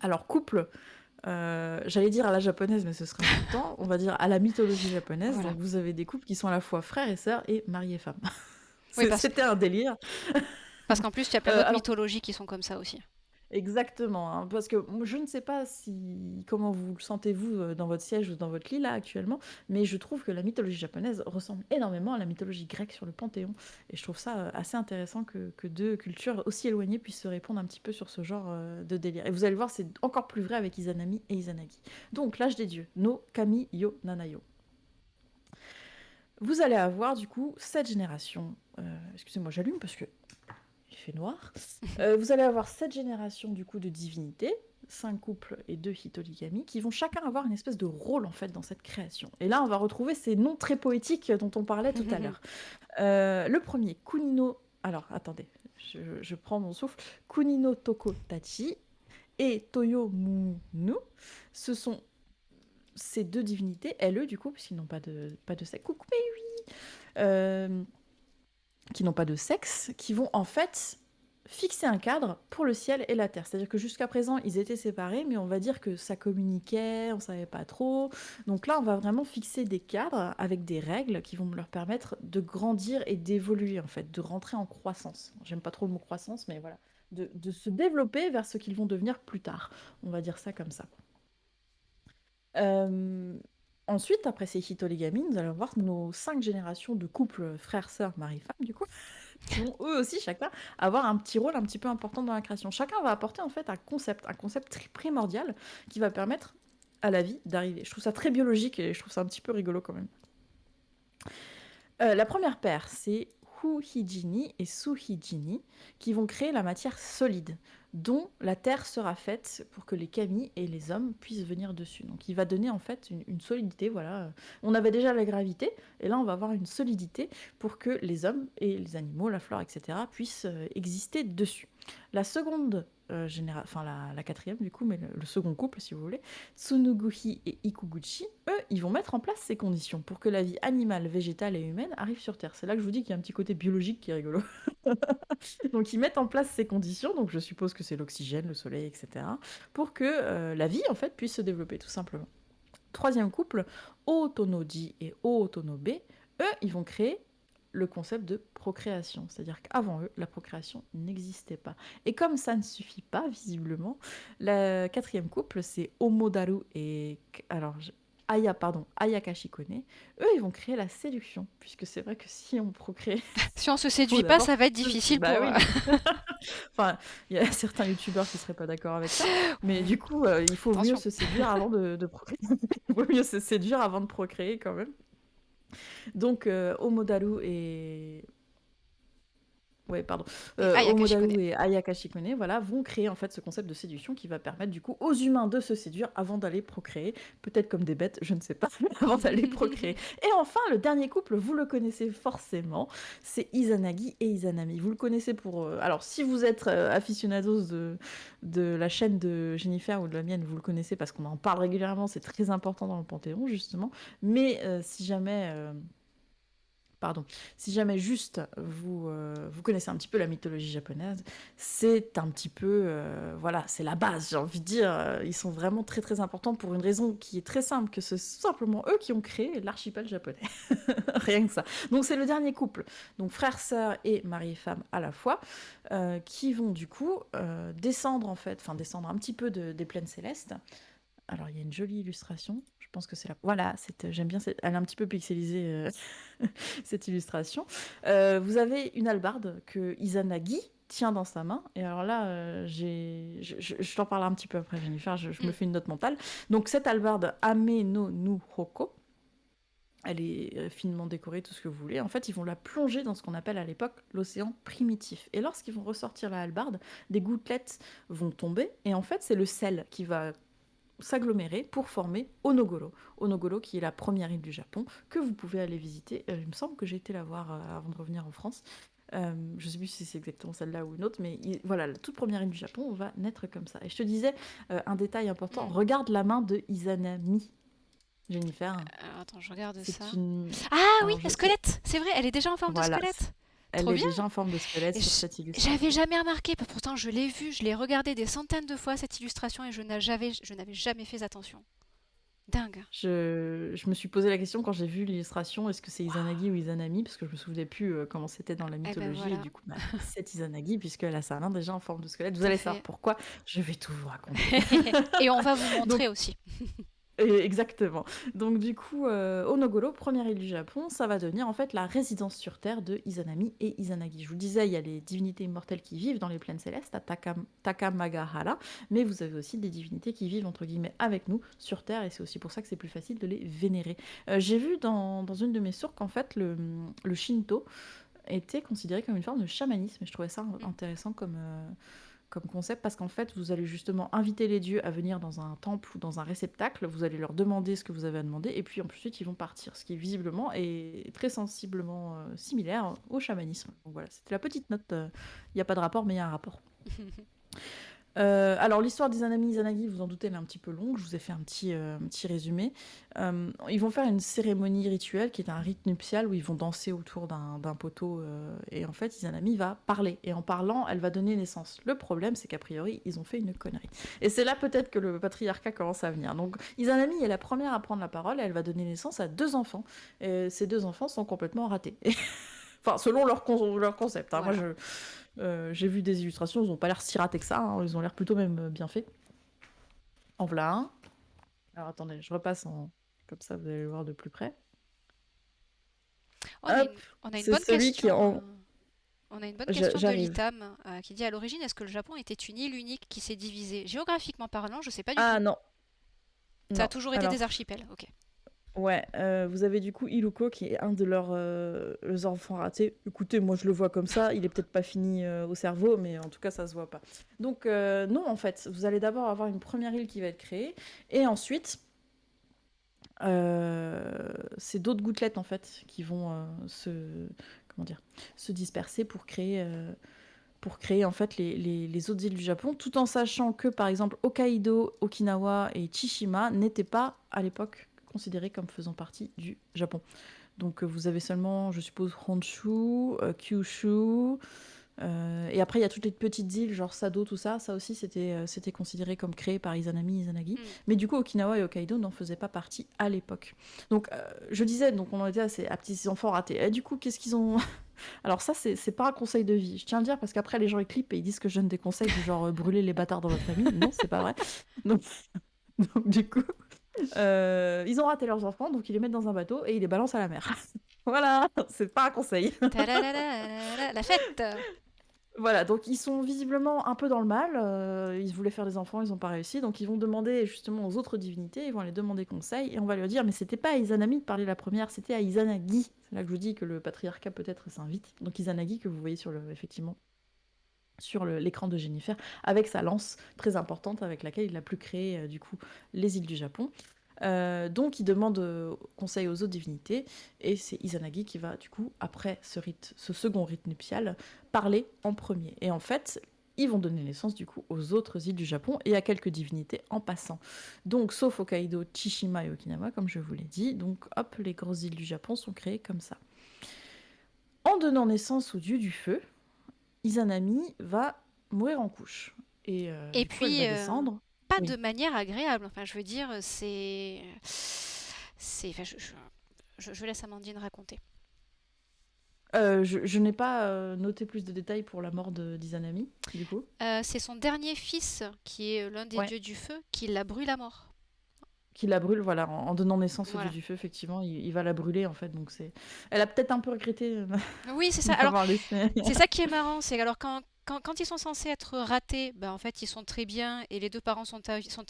Alors couple, j'allais dire à la japonaise, mais ce serait insultant. On va dire à la mythologie japonaise. Voilà. Donc vous avez des couples qui sont à la fois frères et sœurs et mari et femme. Oui, C'était un délire. parce qu'en plus, il y a plein d'autres Alors mythologies qui sont comme ça aussi. exactement, hein, parce que je ne sais pas comment vous le sentez-vous dans votre siège ou dans votre lit là actuellement, mais je trouve que la mythologie japonaise ressemble énormément à la mythologie grecque sur le Panthéon, et je trouve ça assez intéressant que deux cultures aussi éloignées puissent se répondre un petit peu sur ce genre de délire. Et vous allez le voir, c'est encore plus vrai avec Izanami et Izanagi. Donc l'âge des dieux, no Kami yo Nanayo. Vous allez avoir du coup cette génération. Excusez-moi, j'allume parce que il fait noir. Vous allez avoir 7 générations du coup de divinités, 5 couples et 2 hitoligami, qui vont chacun avoir une espèce de rôle en fait dans cette création. Et là, on va retrouver ces noms très poétiques dont on parlait tout à l'heure. Le premier, Kunino. Alors, attendez, je prends mon souffle. Kunino Toko Tachi et Toyo Munu. Ce sont ces deux divinités, elles, du coup, puisqu'ils n'ont pas de sexe. Coucou, mais oui qui n'ont pas de sexe, qui vont en fait fixer un cadre pour le ciel et la terre. C'est-à-dire que jusqu'à présent, ils étaient séparés, mais on va dire que ça communiquait, on savait pas trop. Donc là, on va vraiment fixer des cadres avec des règles qui vont leur permettre de grandir et d'évoluer, en fait, de rentrer en croissance. J'aime pas trop le mot croissance, mais voilà. De se développer vers ce qu'ils vont devenir plus tard. On va dire ça comme ça. Euh, Ensuite, après ces hitoligami, nous allons voir nos 5 générations de couples frères-sœurs, mari-femme, du coup. qui vont eux aussi chacun avoir un petit rôle un petit peu important dans la création. Chacun va apporter en fait un concept primordial qui va permettre à la vie d'arriver. Je trouve ça très biologique et je trouve ça un petit peu rigolo quand même. La première paire, c'est Hu-Hijini et Su-Hijini, qui vont créer la matière solide, dont la terre sera faite pour que les kami et les hommes puissent venir dessus. Donc il va donner en fait une solidité, voilà. On avait déjà la gravité, et là on va avoir une solidité pour que les hommes et les animaux, la flore, etc., puissent exister dessus. La seconde enfin la quatrième du coup, mais le second couple si vous voulez, Tsunuguchi et Ikuguchi, eux, ils vont mettre en place ces conditions pour que la vie animale, végétale et humaine arrive sur Terre. C'est là que je vous dis qu'il y a un petit côté biologique qui est rigolo. Donc ils mettent en place ces conditions, donc je suppose que c'est l'oxygène, le soleil, etc., pour que la vie en fait puisse se développer tout simplement. Troisième couple, Otonoji et Otonobe, eux, ils vont créer le concept de procréation. C'est-à-dire qu'avant eux, la procréation n'existait pas. Et comme ça ne suffit pas, visiblement, le quatrième couple, c'est Omodaru et... Alors, Ayaka Shikone. Eux, ils vont créer la séduction, puisque c'est vrai que si on procrée, Si on se il faut séduit pas, d'abord... ça va être difficile Bah pour. oui. Enfin, il y a certains youtubeurs qui seraient pas d'accord avec ça, mais du coup, il faut mieux Attention. se séduire avant de procréer. Il vaut mieux se séduire avant de procréer quand même. Donc, Omodaru et... Ouais, pardon. Et Ayaka Shikone. Omodaru et Ayaka Shikone, voilà, vont créer en fait ce concept de séduction qui va permettre du coup aux humains de se séduire avant d'aller procréer, peut-être comme des bêtes, je ne sais pas, mais avant d'aller procréer. Et enfin, le dernier couple, vous le connaissez forcément, c'est Izanagi et Izanami. Vous le connaissez pour... Alors, si vous êtes aficionados de la chaîne de Jennifer ou de la mienne, vous le connaissez parce qu'on en parle régulièrement, c'est très important dans le Panthéon, justement. Mais si jamais... Pardon. Si jamais juste vous connaissez un petit peu la mythologie japonaise, c'est un petit peu, voilà, c'est la base, j'ai envie de dire. Ils sont vraiment très très importants pour une raison qui est très simple, que c'est simplement eux qui ont créé l'archipel japonais. Rien que ça. Donc c'est le dernier couple, donc frère, sœur et mari et femme à la fois, qui vont du coup descendre en fait, enfin descendre un petit peu des plaines célestes. Alors il y a une jolie illustration, je pense que c'est la... Voilà, j'aime bien, elle est un petit peu pixelisée, cette illustration. Vous avez une hallebarde que Izanagi tient dans sa main. Et alors là, je t'en parle un petit peu après, Jennifer, je me fais une note mentale. Donc cette hallebarde, Ame no Nuhoko, elle est finement décorée, tout ce que vous voulez. En fait, ils vont la plonger dans ce qu'on appelle à l'époque l'océan primitif. Et lorsqu'ils vont ressortir la hallebarde, des gouttelettes vont tomber. Et en fait, c'est le sel qui va s'agglomérer pour former Onogoro. Onogoro qui est la première île du Japon que vous pouvez aller visiter. Il me semble que j'ai été la voir avant de revenir en France. Je sais plus si c'est exactement celle-là ou une autre, mais voilà, la toute première île du Japon va naître comme ça. Et je te disais, un détail important, regarde la main de Izanami, Jennifer. Alors, attends, je regarde ça. C'est une... Ah oui, Alors, le squelette. C'est vrai, elle est déjà en forme de Voilà, squelette. elle Trop est bien. déjà en forme de squelette Et sur cette j'avais illustration. jamais remarqué, pourtant je l'ai vue, je l'ai regardée des centaines de fois cette illustration et je n'avais jamais fait attention. Dingue. Je me suis posé la question quand j'ai vu l'illustration, est-ce que c'est Izanagi Waouh. ou Izanami? Parce que je me souvenais plus comment c'était dans la Eh ben mythologie, et voilà, du coup, bah, c'est Izanagi, puisqu'elle a sa main déjà en forme de squelette. Vous tout à allez savoir fait. pourquoi, je vais tout vous raconter. Et on va vous Donc, montrer aussi. exactement. Donc du coup, Onogoro, première île du Japon, ça va devenir en fait la résidence sur Terre de Izanami et Izanagi. Je vous le disais, il y a les divinités immortelles qui vivent dans les plaines célestes, à Takamagahara, mais vous avez aussi des divinités qui vivent, entre guillemets, avec nous sur Terre, et c'est aussi pour ça que c'est plus facile de les vénérer. J'ai vu dans une de mes sources qu'en fait, le Shinto était considéré comme une forme de chamanisme, et je trouvais ça intéressant comme concept, parce qu'en fait, vous allez justement inviter les dieux à venir dans un temple ou dans un réceptacle, vous allez leur demander ce que vous avez à demander, et puis ensuite ils vont partir, ce qui visiblement est très sensiblement similaire au chamanisme. Donc voilà, c'était la petite note, il n'y a pas de rapport, mais il y a un rapport. Alors l'histoire d'Izanami Izanagi, vous en doutez, elle est un petit peu longue, je vous ai fait un petit résumé. Ils vont faire une cérémonie rituelle qui est un rite nuptial où ils vont danser autour d'un poteau, et en fait Izanami va parler, et en parlant elle va donner naissance. Le problème c'est qu'a priori ils ont fait une connerie. Et c'est là peut-être que le patriarcat commence à venir. Donc Izanami est la première à prendre la parole et elle va donner naissance à 2 enfants. Et ces 2 enfants sont complètement ratés. Enfin, selon leur concept. Hein. Moi, Voilà. j'ai vu des illustrations, ils n'ont pas l'air si ratés que ça. Hein. Ils ont l'air plutôt même bien faits. En voilà un. Alors attendez, je repasse en... Comme ça, vous allez le voir de plus près. On a Hop, une, on a une c'est bonne celui qui est question. en... On a une bonne question de J'arrive. Litam qui dit à l'origine, est-ce que le Japon était une île unique qui s'est divisée? Géographiquement parlant, je sais pas du Ah tout. non, Ça a non. toujours été Alors, des archipels, ok. ouais, vous avez du coup Iruko qui est un de leurs enfants ratés. Écoutez, moi je le vois comme ça, il est peut-être pas fini au cerveau, mais en tout cas ça se voit pas. Donc non, en fait, vous allez d'abord avoir une première île qui va être créée, et ensuite, c'est d'autres gouttelettes en fait qui vont comment dire, se disperser pour créer en fait les autres îles du Japon, tout en sachant que par exemple Hokkaido, Okinawa et Chieshima n'étaient pas à l'époque considérés comme faisant partie du Japon. Donc vous avez seulement, je suppose, Honshu, Kyushu, et après il y a toutes les petites îles, genre Sado, tout ça, ça aussi c'était considéré comme créé par Izanami, Izanagi. Hmm. Mais du coup Okinawa et Hokkaido n'en faisaient pas partie à l'époque. Donc je disais, donc on en était à petits enfants ratés. Et du coup, qu'est-ce qu'ils ont... Alors ça, c'est pas un conseil de vie. Je tiens à le dire parce qu'après les gens ils clippent et ils disent que je donne des conseils du genre brûler les bâtards dans votre famille. Non, c'est pas vrai. Donc, donc du coup, ils ont raté leurs enfants, donc ils les mettent dans un bateau et ils les balancent à la mer. Voilà, c'est pas un conseil. Tadadadadada, la fête! Voilà, donc ils sont visiblement un peu dans le mal. Ils voulaient faire des enfants, ils n'ont pas réussi. Donc ils vont demander justement aux autres divinités, ils vont aller demander conseil et on va leur dire mais c'était pas à Izanami de parler la première, c'était à Izanagi. C'est là que je vous dis que le patriarcat peut-être s'invite. Donc Izanagi que vous voyez effectivement sur l'écran de Jennifer avec sa lance très importante avec laquelle il a pu créer du coup les îles du Japon. Donc il demande conseil aux autres divinités et c'est Izanagi qui va du coup après ce second rite nuptial parler en premier. Et en fait ils vont donner naissance du coup aux autres îles du Japon et à quelques divinités en passant. Donc sauf Hokkaido, Chieshima et Okinawa comme je vous l'ai dit. Donc hop, les grosses îles du Japon sont créées comme ça. En donnant naissance au dieu du feu, Izanami va mourir en couche. Et Et du coup, elle va puis, descendre. pas de Oui. manière agréable. Enfin, je veux dire, enfin, je laisse Amandine raconter. Je n'ai pas noté plus de détails pour la mort d'Izanami, du coup. C'est son dernier fils, qui est l'un des Ouais. dieux du feu, qui la brûle à mort. Qui la brûle, voilà, en donnant naissance au dieu Voilà. du feu, effectivement, il va la brûler, en fait. Donc c'est... Elle a peut-être un peu regretté Oui, c'est ça. Alors, d'avoir laissé... c'est ça qui est marrant, c'est alors quand ils sont censés être ratés, ben en fait ils sont très bien et les deux parents sont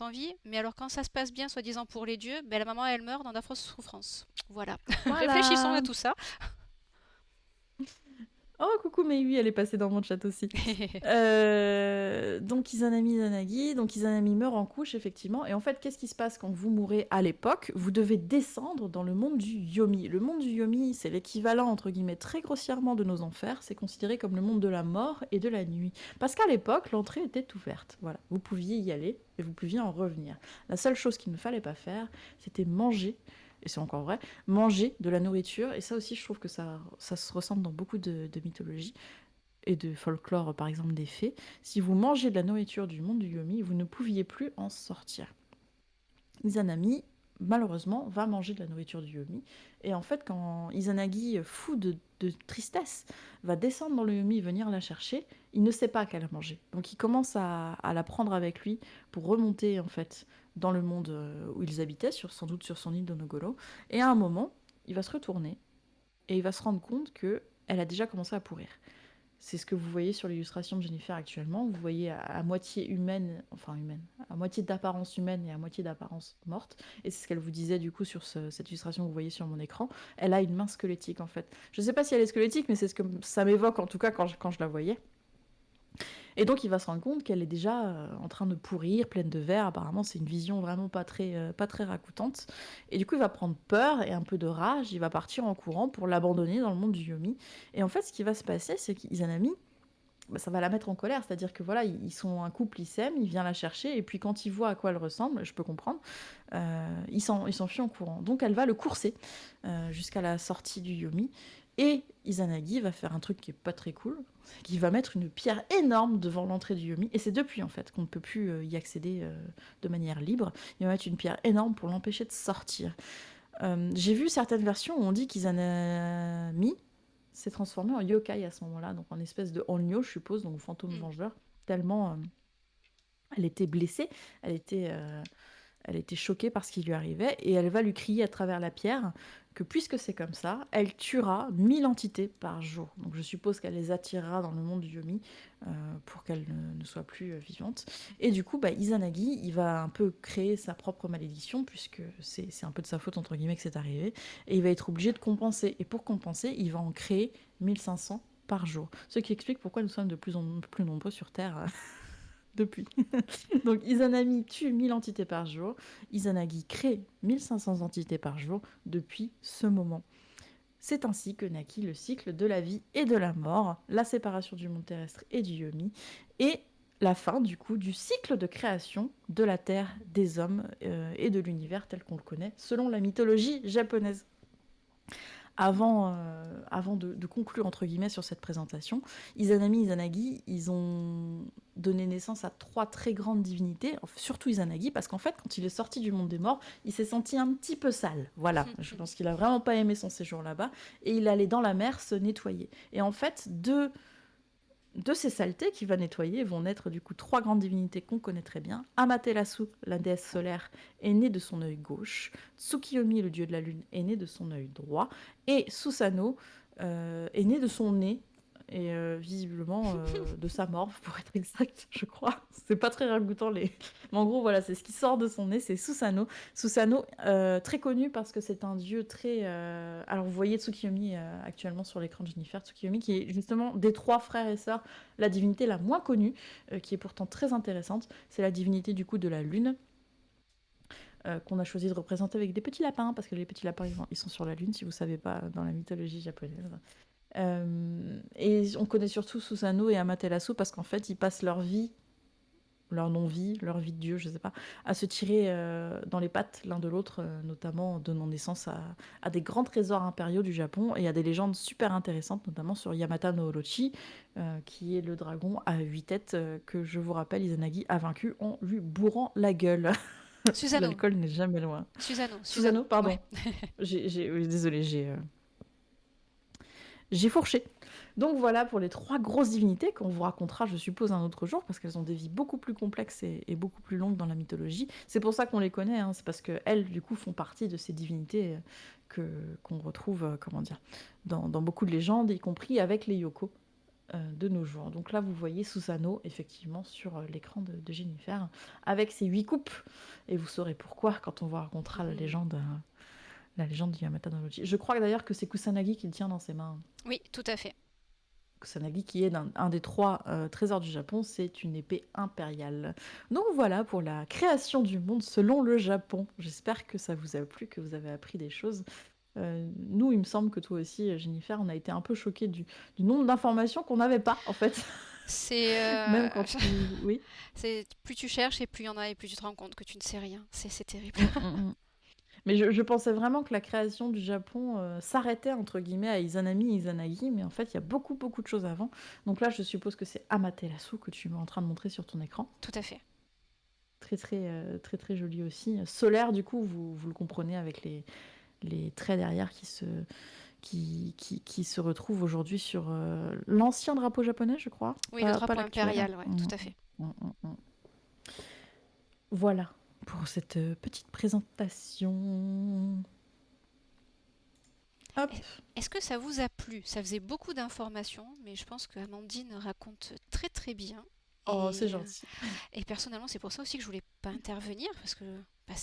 en vie, mais alors quand ça se passe bien, soi-disant pour les dieux, ben la maman elle meurt dans d'affreuses souffrances. Voilà. Réfléchissons à Voilà. tout ça. Oh, coucou, mais oui, elle est passée dans mon chat aussi. Donc Izanami Izanagi, donc Izanami meurt en couche, effectivement. Et en fait, qu'est-ce qui se passe quand vous mourrez à l'époque? Vous devez descendre dans le monde du Yomi. Le monde du Yomi, c'est l'équivalent, entre guillemets, très grossièrement de nos enfers. C'est considéré comme le monde de la mort et de la nuit. Parce qu'à l'époque, l'entrée était ouverte. Voilà, vous pouviez y aller et vous pouviez en revenir. La seule chose qu'il ne fallait pas faire, c'était manger, et c'est encore vrai, manger de la nourriture. Et ça aussi, je trouve que ça se ressemble dans beaucoup de mythologies et de folklore, par exemple des fées. Si vous mangez de la nourriture du monde du Yomi, vous ne pouviez plus en sortir. Izanami, malheureusement, va manger de la nourriture du Yomi. Et en fait, quand Izanagi, fou de tristesse, va descendre dans le Yomi et venir la chercher, il ne sait pas qu'elle a mangé. Donc il commence à la prendre avec lui pour remonter en fait dans le monde où ils habitaient, sans doute sur son île d'Onogoro. Et à un moment, il va se retourner et il va se rendre compte que elle a déjà commencé à pourrir. C'est ce que vous voyez sur l'illustration de Jennifer actuellement. Vous voyez à moitié humaine, enfin humaine, à moitié d'apparence humaine et à moitié d'apparence morte. Et c'est ce qu'elle vous disait du coup sur cette illustration que vous voyez sur mon écran. Elle a une main squelettique en fait. Je ne sais pas si elle est squelettique, mais c'est ce que ça m'évoque en tout cas quand je la voyais. Et donc il va se rendre compte qu'elle est déjà en train de pourrir, pleine de verre. Apparemment, c'est une vision vraiment pas très racontante. Et du coup, il va prendre peur et un peu de rage. Il va partir en courant pour l'abandonner dans le monde du Yomi. Et en fait, ce qui va se passer, c'est qu'Izanami, bah, ça va la mettre en colère. C'est-à-dire que voilà, ils sont un couple, ils s'aiment, il vient la chercher. Et puis quand il voit à quoi elle ressemble, je peux comprendre, il s'enfuit en courant. Donc elle va le courser jusqu'à la sortie du Yomi. Et Izanagi va faire un truc qui est pas très cool, c'est qu'il va mettre une pierre énorme devant l'entrée du Yomi, et c'est depuis en fait qu'on ne peut plus y accéder de manière libre. Il va mettre une pierre énorme pour l'empêcher de sortir. J'ai vu certaines versions où on dit qu'Izanami s'est transformé en yokai à ce moment-là, donc en espèce de onryo, je suppose, donc fantôme Hmm. vengeur, tellement elle était blessée, elle était Elle était choquée par ce qui lui arrivait et elle va lui crier à travers la pierre que puisque c'est comme ça, elle tuera 1000 entités par jour. Donc je suppose qu'elle les attirera dans le monde du Yomi pour qu'elles ne soient plus vivantes. Et du coup, Izanagi, il va un peu créer sa propre malédiction puisque c'est un peu de sa faute entre guillemets que c'est arrivé. Et il va être obligé de compenser. Et pour compenser, il va en créer 1500 par jour. Ce qui explique pourquoi nous sommes de plus en plus nombreux sur Terre depuis. Donc Izanami tue 1000 entités par jour. Izanagi crée 1500 entités par jour depuis ce moment. C'est ainsi que naquit le cycle de la vie et de la mort, la séparation du monde terrestre et du Yomi, et la fin du coup du cycle de création de la Terre, des hommes et de l'univers tel qu'on le connaît selon la mythologie japonaise. Avant de conclure entre guillemets sur cette présentation, Izanami et Izanagi, ils ont donné naissance à 3 très grandes divinités, surtout Izanagi, parce qu'en fait, quand il est sorti du monde des morts, il s'est senti un petit peu sale. Voilà, je pense qu'il a vraiment pas aimé son séjour là-bas, et il allait dans la mer se nettoyer. Et en fait, de ces saletés qu'il va nettoyer vont naître du coup 3 grandes divinités qu'on connaît très bien. Amaterasu, la déesse solaire, est née de son œil gauche. Tsukiyomi, le dieu de la lune, est né de son œil droit. Et Susanoo est né de son nez. Et visiblement de sa morve, pour être exact, je crois. C'est pas très ragoûtant, mais en gros, voilà, c'est ce qui sort de son nez, c'est Susanoo. Susanoo, très connu parce que c'est un dieu très... Alors, vous voyez Tsukiyomi actuellement sur l'écran de Jennifer. Tsukiyomi, qui est justement des 3 frères et sœurs, la divinité la moins connue, qui est pourtant très intéressante. C'est la divinité du coup de la lune. Qu'on a choisi de représenter avec des petits lapins, parce que les petits lapins, ils sont sur la lune, si vous savez pas, dans la mythologie japonaise. Et on connaît surtout Susanoo et Amaterasu parce qu'en fait, ils passent leur vie, leur non-vie, leur vie de Dieu, je sais pas, à se tirer dans les pattes l'un de l'autre, notamment donnant naissance à des grands trésors impériaux du Japon et à des légendes super intéressantes, notamment sur Yamata no Orochi, qui est le dragon à 8 têtes que, je vous rappelle, Izanagi a vaincu en lui bourrant la gueule. Susanoo. L'alcool n'est jamais loin. Susanoo. Susanoo, pardon. Ouais. Oui, désolée, j'ai fourché. Donc voilà pour les 3 grosses divinités qu'on vous racontera, je suppose, un autre jour, parce qu'elles ont des vies beaucoup plus complexes et beaucoup plus longues dans la mythologie. C'est pour ça qu'on les connaît, hein, c'est parce qu'elles, du coup, font partie de ces divinités qu'on retrouve, comment dire, dans beaucoup de légendes, y compris avec les Yoko de nos jours. Donc là, vous voyez Susanoo, effectivement, sur l'écran de Jennifer, avec ses 8 coupes. Et vous saurez pourquoi quand on vous racontera la légende du Yamata no Orochi. Je crois d'ailleurs que c'est Kusanagi qui le tient dans ses mains. Oui, tout à fait. Kusanagi, qui est un des 3 trésors du Japon, c'est une épée impériale. Donc voilà pour la création du monde selon le Japon. J'espère que ça vous a plu, que vous avez appris des choses. Nous, il me semble que toi aussi, Jennifer, on a été un peu choqués du nombre d'informations qu'on n'avait pas, en fait. C'est, Même quand tu... Oui. c'est plus tu cherches et plus il y en a et plus tu te rends compte que tu ne sais rien. C'est terrible. Mm, mm, mm. Mais je pensais vraiment que la création du Japon s'arrêtait entre guillemets à Izanami et Izanagi, mais en fait il y a beaucoup beaucoup de choses avant. Donc là je suppose que c'est Amaterasu que tu es en train de montrer sur ton écran. Tout à fait. Très très très très joli aussi. Solaire du coup vous le comprenez avec les traits derrière qui se retrouvent aujourd'hui sur l'ancien drapeau japonais je crois, Oui, le pas drapeau l'actuel. impérial, ouais, tout à fait. Mm, mm, mm. Voilà pour cette petite présentation. Hop. Est-ce que ça vous a plu? Ça faisait beaucoup d'informations, mais je pense que Amandine raconte très très bien. Oh c'est Et, gentil. et personnellement, c'est pour ça aussi que je voulais pas intervenir, parce que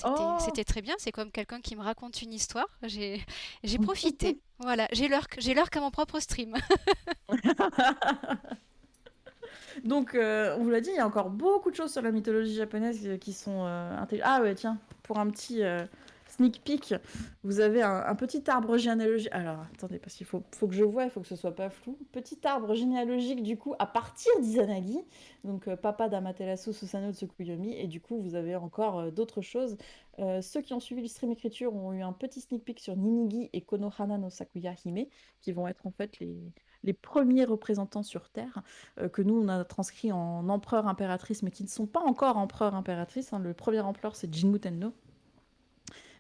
Oh. c'était très bien. C'est comme quelqu'un qui me raconte une histoire. J'ai profité. Voilà, j'ai l'heure qu'à mon propre stream. Donc, on vous l'a dit, il y a encore beaucoup de choses sur la mythologie japonaise qui sont intelligentes. Ah ouais, tiens, pour un petit sneak peek, vous avez un petit arbre généalogique. Alors, attendez, parce qu'il faut que je vois, il faut que ce soit pas flou. Petit arbre généalogique, du coup, à partir d'Izanagi, donc papa d'Amaterasu, Susanoo, Tsukuyomi, et du coup, vous avez encore d'autres choses. Ceux qui ont suivi le stream écriture ont eu un petit sneak peek sur Ninigi et Konohana no Sakuya Hime, qui vont être en fait les premiers représentants sur Terre que nous, on a transcrit en empereur impératrice, mais qui ne sont pas encore empereur impératrice. Hein. Le premier empereur, c'est Jinmu Tenno.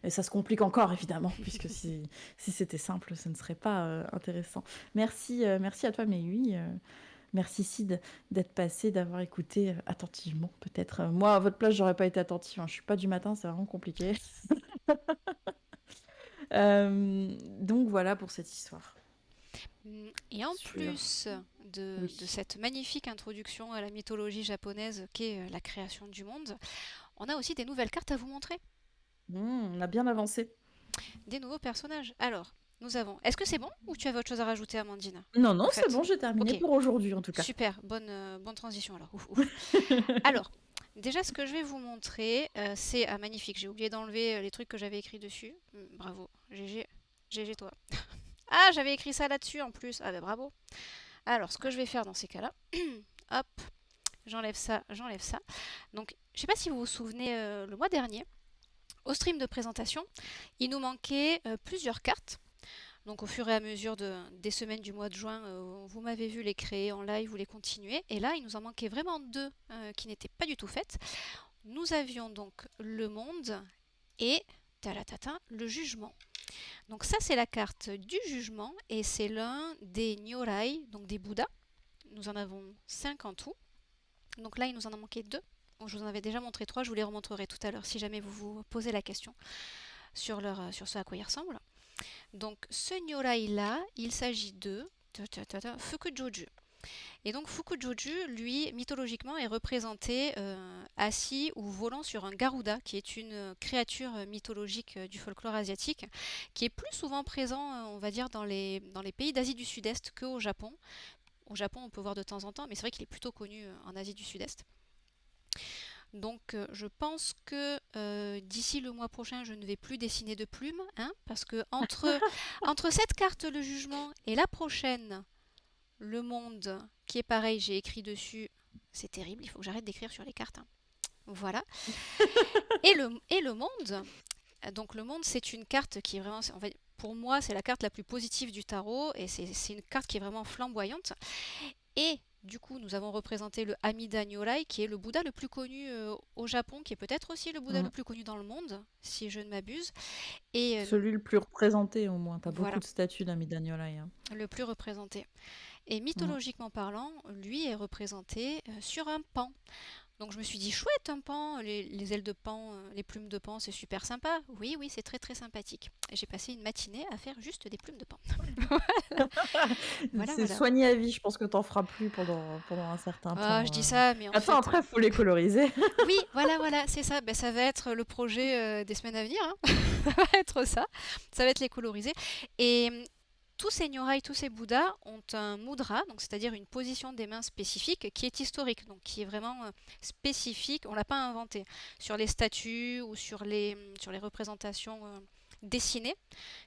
Et ça se complique encore, évidemment, puisque si c'était simple, ce ne serait pas intéressant. Merci à toi, Meiyui. Merci Sid d'être passé, d'avoir écouté attentivement. Peut-être moi à votre place, j'aurais pas été attentive, hein. Je suis pas du matin, c'est vraiment compliqué. Donc voilà pour cette histoire Et en sur plus de oui. cette magnifique introduction à la mythologie japonaise qu'est la création du monde, on a aussi des nouvelles cartes à vous montrer, On a bien avancé. des nouveaux personnages. Alors, nous avons... Est-ce que c'est bon ou tu avais autre chose à rajouter, Amandine? Non, Au non, c'est fait. bon, j'ai terminé Ok, pour aujourd'hui en tout cas. super, bonne transition alors. Ouf, ouf. Alors, déjà ce que je vais vous montrer, c'est magnifique. J'ai oublié d'enlever les trucs que j'avais écrits dessus. Bravo, GG, GG toi. Ah, j'avais écrit ça là-dessus en plus. Ah ben bravo. Alors, ce que je vais faire dans ces cas-là, hop, j'enlève ça, j'enlève ça. Donc, je sais pas si vous vous souvenez, le mois dernier, au stream de présentation, il nous manquait plusieurs cartes. Donc, au fur et à mesure des semaines du mois de juin, vous m'avez vu les créer en live, vous les continuez. Et là, il nous en manquait vraiment deux qui n'étaient pas du tout faites. Nous avions donc le monde et talatata, le jugement. Donc ça c'est la carte du jugement et c'est l'un des Nyorai, donc des Bouddhas. Nous en avons 5 en tout. Donc là il nous en a manqué 2. Je vous en avais déjà montré 3, je vous les remontrerai tout à l'heure si jamais vous vous posez la question sur ce à quoi ils ressemblent. Donc ce Nyorai là, il s'agit de Fukujoju. Et donc Fukujoju, lui, mythologiquement, est représenté assis ou volant sur un garuda, qui est une créature mythologique du folklore asiatique, qui est plus souvent présent, on va dire, dans les pays d'Asie du Sud-Est qu'au Japon. Au Japon, on peut voir de temps en temps, mais c'est vrai qu'il est plutôt connu en Asie du Sud-Est. Donc je pense que d'ici le mois prochain, je ne vais plus dessiner de plumes, hein, parce que entre cette carte, le jugement, et la prochaine, le monde, qui est pareil, j'ai écrit dessus. C'est terrible, il faut que j'arrête d'écrire sur les cartes, hein. Voilà. Et le monde, donc le monde, c'est une carte qui est vraiment, pour moi, c'est la carte la plus positive du tarot et c'est une carte qui est vraiment flamboyante. Et du coup, nous avons représenté le Amida Nyorai, qui est le Bouddha le plus connu au Japon, qui est peut-être aussi le Bouddha le Mm. plus connu dans le monde, si je ne m'abuse. Et Celui le plus représenté au moins. T'as beaucoup voilà, de statues d'Ami Danielai, hein. le plus représenté. Et Mm. mythologiquement parlant, lui est représenté sur un pan. Donc je me suis dit, chouette un pan, les ailes de pan, les plumes de pan, c'est super sympa. Oui, oui, c'est très très sympathique. Et j'ai passé une matinée à faire juste des plumes de pan. Voilà, C'est voilà. soigné à vie, je pense que t'en feras plus pendant un certain Ah, je temps. dis ça, mais en Attends, fait, après, faut les coloriser. oui, voilà, voilà, c'est ça. Ben, ça va être le projet des semaines à venir, hein. Ça va être ça. Ça va être les coloriser. Et tous ces Nyorai, tous ces Bouddhas ont un mudra, donc c'est-à-dire une position des mains spécifique qui est historique, donc qui est vraiment spécifique. On l'a pas inventé sur les statues ou sur les représentations dessinées.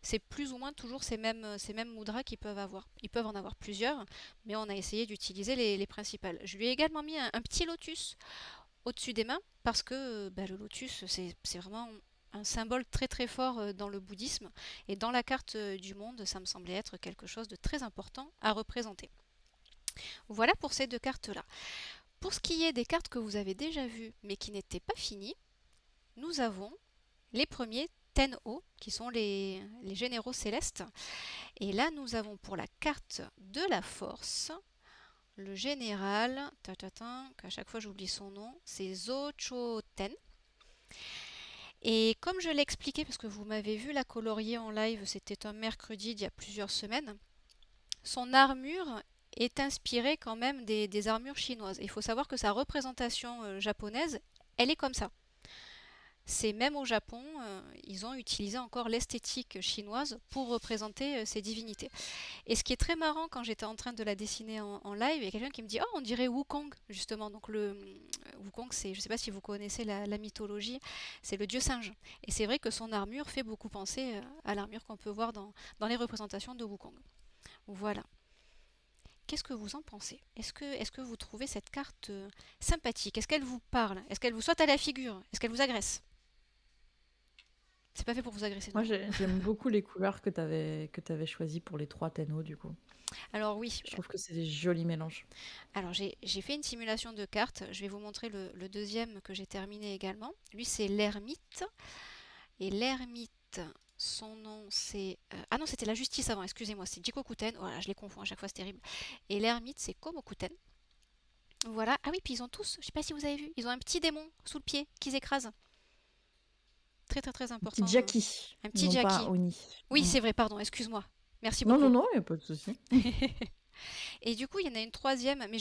C'est plus ou moins toujours ces mêmes mudras qu'ils peuvent avoir. Ils peuvent en avoir plusieurs, mais on a essayé d'utiliser les principales. Je lui ai également mis un petit lotus au-dessus des mains parce que bah, le lotus, c'est vraiment un symbole très très fort dans le bouddhisme et dans la carte du monde, ça me semblait être quelque chose de très important à représenter. Voilà pour ces deux cartes-là. Pour ce qui est des cartes que vous avez déjà vues mais qui n'étaient pas finies, nous avons les premiers Tenho, qui sont les généraux célestes. Et là, nous avons pour la carte de la force, le général, qu'à chaque fois j'oublie son nom, c'est Zochoten. Et comme je l'ai expliqué, parce que vous m'avez vu la colorier en live, c'était un mercredi d'il y a plusieurs semaines, son armure est inspirée quand même des armures chinoises. Il faut savoir que sa représentation japonaise, elle est comme ça. C'est même au Japon, ils ont utilisé encore l'esthétique chinoise pour représenter ces divinités. Et ce qui est très marrant quand j'étais en train de la dessiner en live, il y a quelqu'un qui me dit oh on dirait Wukong justement. Donc le Wukong c'est je ne sais pas si vous connaissez la mythologie, c'est le dieu singe. Et c'est vrai que son armure fait beaucoup penser à l'armure qu'on peut voir dans les représentations de Wukong. Voilà. Qu'est-ce que vous en pensez? Est-ce que vous trouvez cette carte sympathique? Est-ce qu'elle vous parle? Est-ce qu'elle vous saute à la figure? Est-ce qu'elle vous agresse? C'est pas fait pour vous agresser, non, Moi, hein. j'aime beaucoup les couleurs que t'avais choisies pour les 3 Tenno, du coup. Alors oui, Je trouve que c'est des jolis mélanges. alors j'ai fait une simulation de cartes. Je vais vous montrer le deuxième que j'ai terminé également. Lui c'est l'ermite. Et l'ermite, Son nom, c'est... ah non, c'était la justice avant, excusez-moi, c'est Jikokuten. Voilà, je les confonds à chaque fois, c'est terrible. Et l'ermite, c'est Komokuten. Voilà. Ah oui, puis ils ont tous, je sais pas si vous avez vu, ils ont un petit démon sous le pied qu'ils écrasent. Très très très Petit important. Jackie, Un petit non pas Jackie. Oni. Oui, c'est vrai, pardon, excuse-moi. Merci Non, non, beaucoup. non, il n'y a pas de souci. Et du coup, il y en a une troisième, mais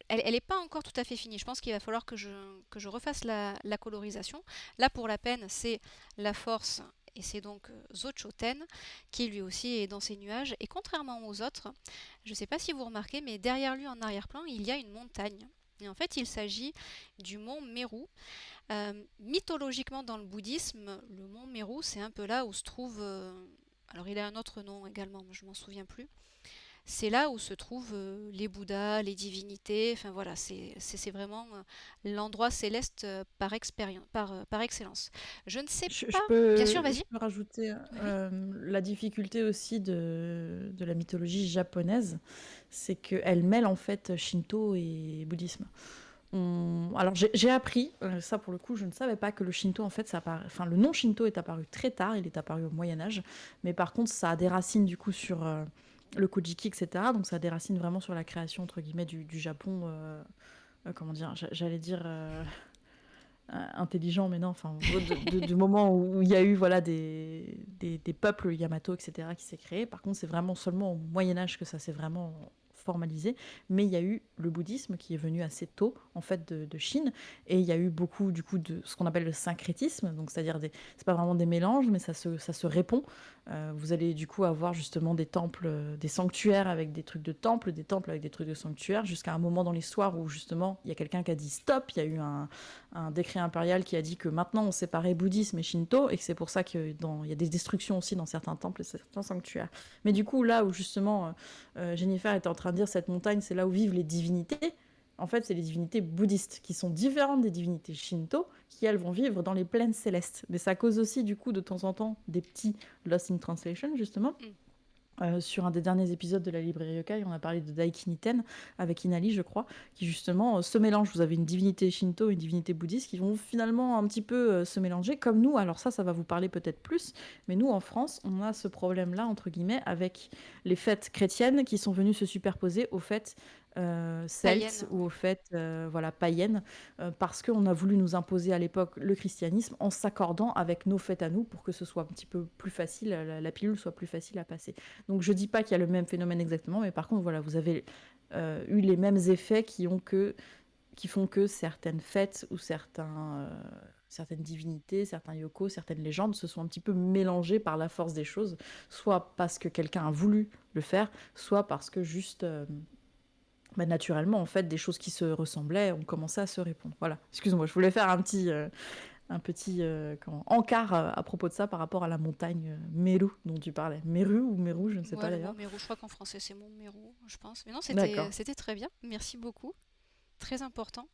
elle est pas encore tout à fait finie. Je pense qu'il va falloir que je refasse la colorisation. Là, pour la peine, c'est la force, et c'est donc Zochoten, qui lui aussi est dans ses nuages. Et contrairement aux autres, je ne sais pas si vous remarquez, mais derrière lui, en arrière-plan, il y a une montagne. Et en fait, il s'agit du mont Meru. Mythologiquement, dans le bouddhisme, le mont Meru, c'est un peu là où se trouve... alors, il a un autre nom également, mais je m'en souviens plus. C'est là où se trouvent les Bouddhas, les divinités. Enfin voilà, c'est vraiment l'endroit céleste par excellence. Je ne sais Je, pas. je Bien sûr, peux, vas-y. je peux rajouter Oui, oui. la difficulté aussi de la mythologie japonaise, c'est qu'elle mêle en fait Shinto et bouddhisme. Alors j'ai appris, ça pour le coup, je ne savais pas que le Shinto en fait, enfin le nom Shinto est apparu très tard, il est apparu au Moyen Âge, mais par contre ça a des racines du coup sur le Kojiki, etc. Donc ça a des racines vraiment sur la création entre guillemets du Japon, comment dire, j'allais dire intelligent, mais non, enfin, du moment où il y a eu voilà, des peuples Yamato, etc., qui s'est créé. Par contre, c'est vraiment seulement au Moyen-Âge que ça s'est vraiment formalisé. Mais il y a eu le bouddhisme qui est venu assez tôt, en fait, de Chine. Et il y a eu beaucoup, du coup, de ce qu'on appelle le syncrétisme. Donc, c'est-à-dire, c'est pas vraiment des mélanges, mais ça se répond. Vous allez, du coup, avoir justement des temples, des sanctuaires avec des trucs de temples, des temples avec des trucs de sanctuaires, jusqu'à un moment dans l'histoire où, justement, il y a quelqu'un qui a dit stop, il y a eu un décret impérial qui a dit que maintenant on séparait bouddhisme et shinto et que c'est pour ça qu'il y a des destructions aussi dans certains temples et certains sanctuaires. Mais du coup, là où justement Jennifer était en train de dire cette montagne, c'est là où vivent les divinités. En fait, c'est les divinités bouddhistes qui sont différentes des divinités shinto, qui elles vont vivre dans les plaines célestes. Mais ça cause aussi du coup de temps en temps des petits lost in translation justement. Mm. Sur un des derniers épisodes de la librairie Yokai, on a parlé de Daikiniten avec Inali, je crois, qui justement se mélange. Vous avez une divinité shinto et une divinité bouddhiste qui vont finalement un petit peu se mélanger, comme nous. Alors ça va vous parler peut-être plus, mais nous en France, on a ce problème-là, entre guillemets, avec les fêtes chrétiennes qui sont venues se superposer aux fêtes celtes Païenne, ou oui. aux fêtes voilà, païennes, parce qu'on a voulu nous imposer à l'époque le christianisme en s'accordant avec nos fêtes à nous pour que ce soit un petit peu plus facile, la pilule soit plus facile à passer. Donc je dis pas qu'il y a le même phénomène exactement, mais par contre voilà, vous avez eu les mêmes effets qui font que certaines fêtes ou certaines divinités, certains yokos, certaines légendes se sont un petit peu mélangées par la force des choses, soit parce que quelqu'un a voulu le faire, soit parce que juste naturellement en fait des choses qui se ressemblaient ont commencé à se répondre. Voilà. Excuse-moi, je voulais faire un petit encart à propos de ça par rapport à la montagne Meru dont tu parlais. Meru ou Meru, je ne sais Ouais, pas le mont d'ailleurs. Mérou, je crois qu'en français c'est mont Mérou, je pense. Mais non, D'accord. c'était très bien. Merci beaucoup. Très important.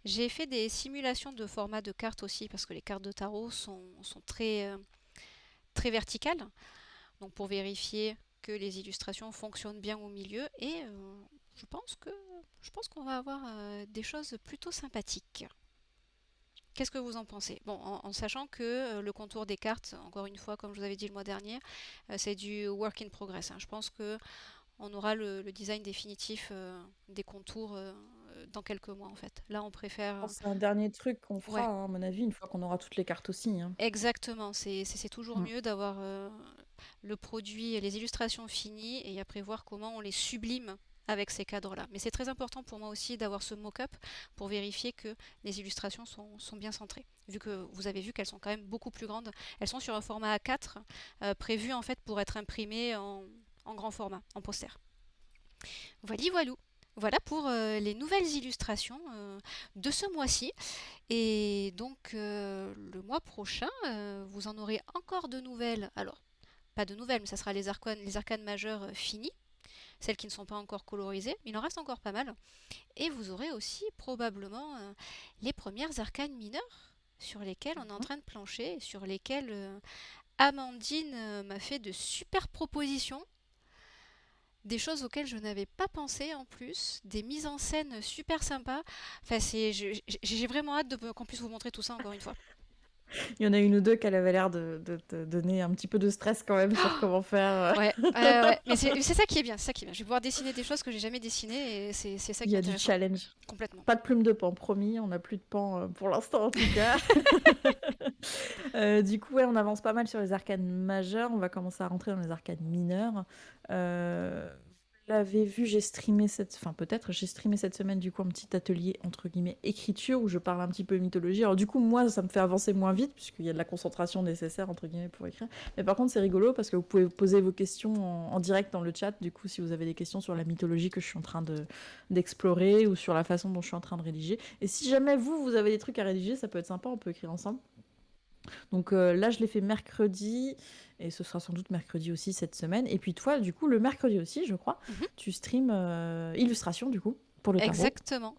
J'ai fait des simulations de format de cartes aussi, parce que les cartes de tarot sont très verticales. Donc pour vérifier que les illustrations fonctionnent bien au milieu. Et je pense que je pense qu'on va avoir des choses plutôt sympathiques. Qu'est-ce que vous en pensez? Bon, en sachant que le contour des cartes, encore une fois, comme je vous avais dit le mois dernier, c'est du work in progress, hein. Je pense que on aura le design définitif des contours dans quelques mois en fait. Là, on préfère. Je pense que c'est un dernier truc qu'on fera, Ouais, hein, à mon avis, une fois qu'on aura toutes les cartes aussi, hein. exactement. C'est toujours Mm. mieux d'avoir le produit, les illustrations finies et après voir comment on les sublime avec ces cadres-là. Mais c'est très important pour moi aussi d'avoir ce mock-up pour vérifier que les illustrations sont bien centrées. Vu que vous avez vu qu'elles sont quand même beaucoup plus grandes. Elles sont sur un format A4 prévu en fait pour être imprimées en grand format, en poster. Voilà, voilou. Voilà pour les nouvelles illustrations de ce mois-ci. Et donc le mois prochain, vous en aurez encore de nouvelles. Alors, pas de nouvelles, mais ça sera les arcanes majeures finies, celles qui ne sont pas encore colorisées. Il en reste encore pas mal. Et vous aurez aussi probablement les premières arcanes mineures sur lesquelles on est en Mhm. train de plancher, et sur lesquelles Amandine m'a fait de super propositions, des choses auxquelles je n'avais pas pensé en plus, des mises en scène super sympas. Enfin, j'ai vraiment hâte qu'on puisse vous montrer tout ça encore une fois. Il y en a une ou deux qu'elle avait l'air de te donner un petit peu de stress quand même sur comment faire. Ouais, ouais, ouais. Mais c'est ça qui est bien, c'est ça qui est bien. Je vais pouvoir dessiner des choses que j'ai jamais dessinées et c'est ça Il qui y est a du intéressant. challenge. Complètement. Pas de plume de pan, promis, on n'a plus de pan pour l'instant en tout cas. Du coup, ouais, on avance pas mal sur les arcanes majeures. On va commencer à rentrer dans les arcanes mineures. Vous l'avez vu, j'ai streamé enfin peut-être, j'ai streamé cette semaine du coup un petit atelier entre guillemets écriture où je parle un petit peu mythologie. Alors du coup, moi, ça me fait avancer moins vite puisqu'il y a de la concentration nécessaire entre guillemets pour écrire. Mais par contre, c'est rigolo parce que vous pouvez poser vos questions en direct dans le chat. Du coup, si vous avez des questions sur la mythologie que je suis en train d'explorer ou sur la façon dont je suis en train de rédiger. Et si jamais vous avez des trucs à rédiger, ça peut être sympa, on peut écrire ensemble. Donc là, je l'ai fait mercredi, et ce sera sans doute mercredi aussi cette semaine. Et puis toi, du coup, le mercredi aussi, je crois, Mhm. tu stream illustration, du coup, pour le tarot. Exactement.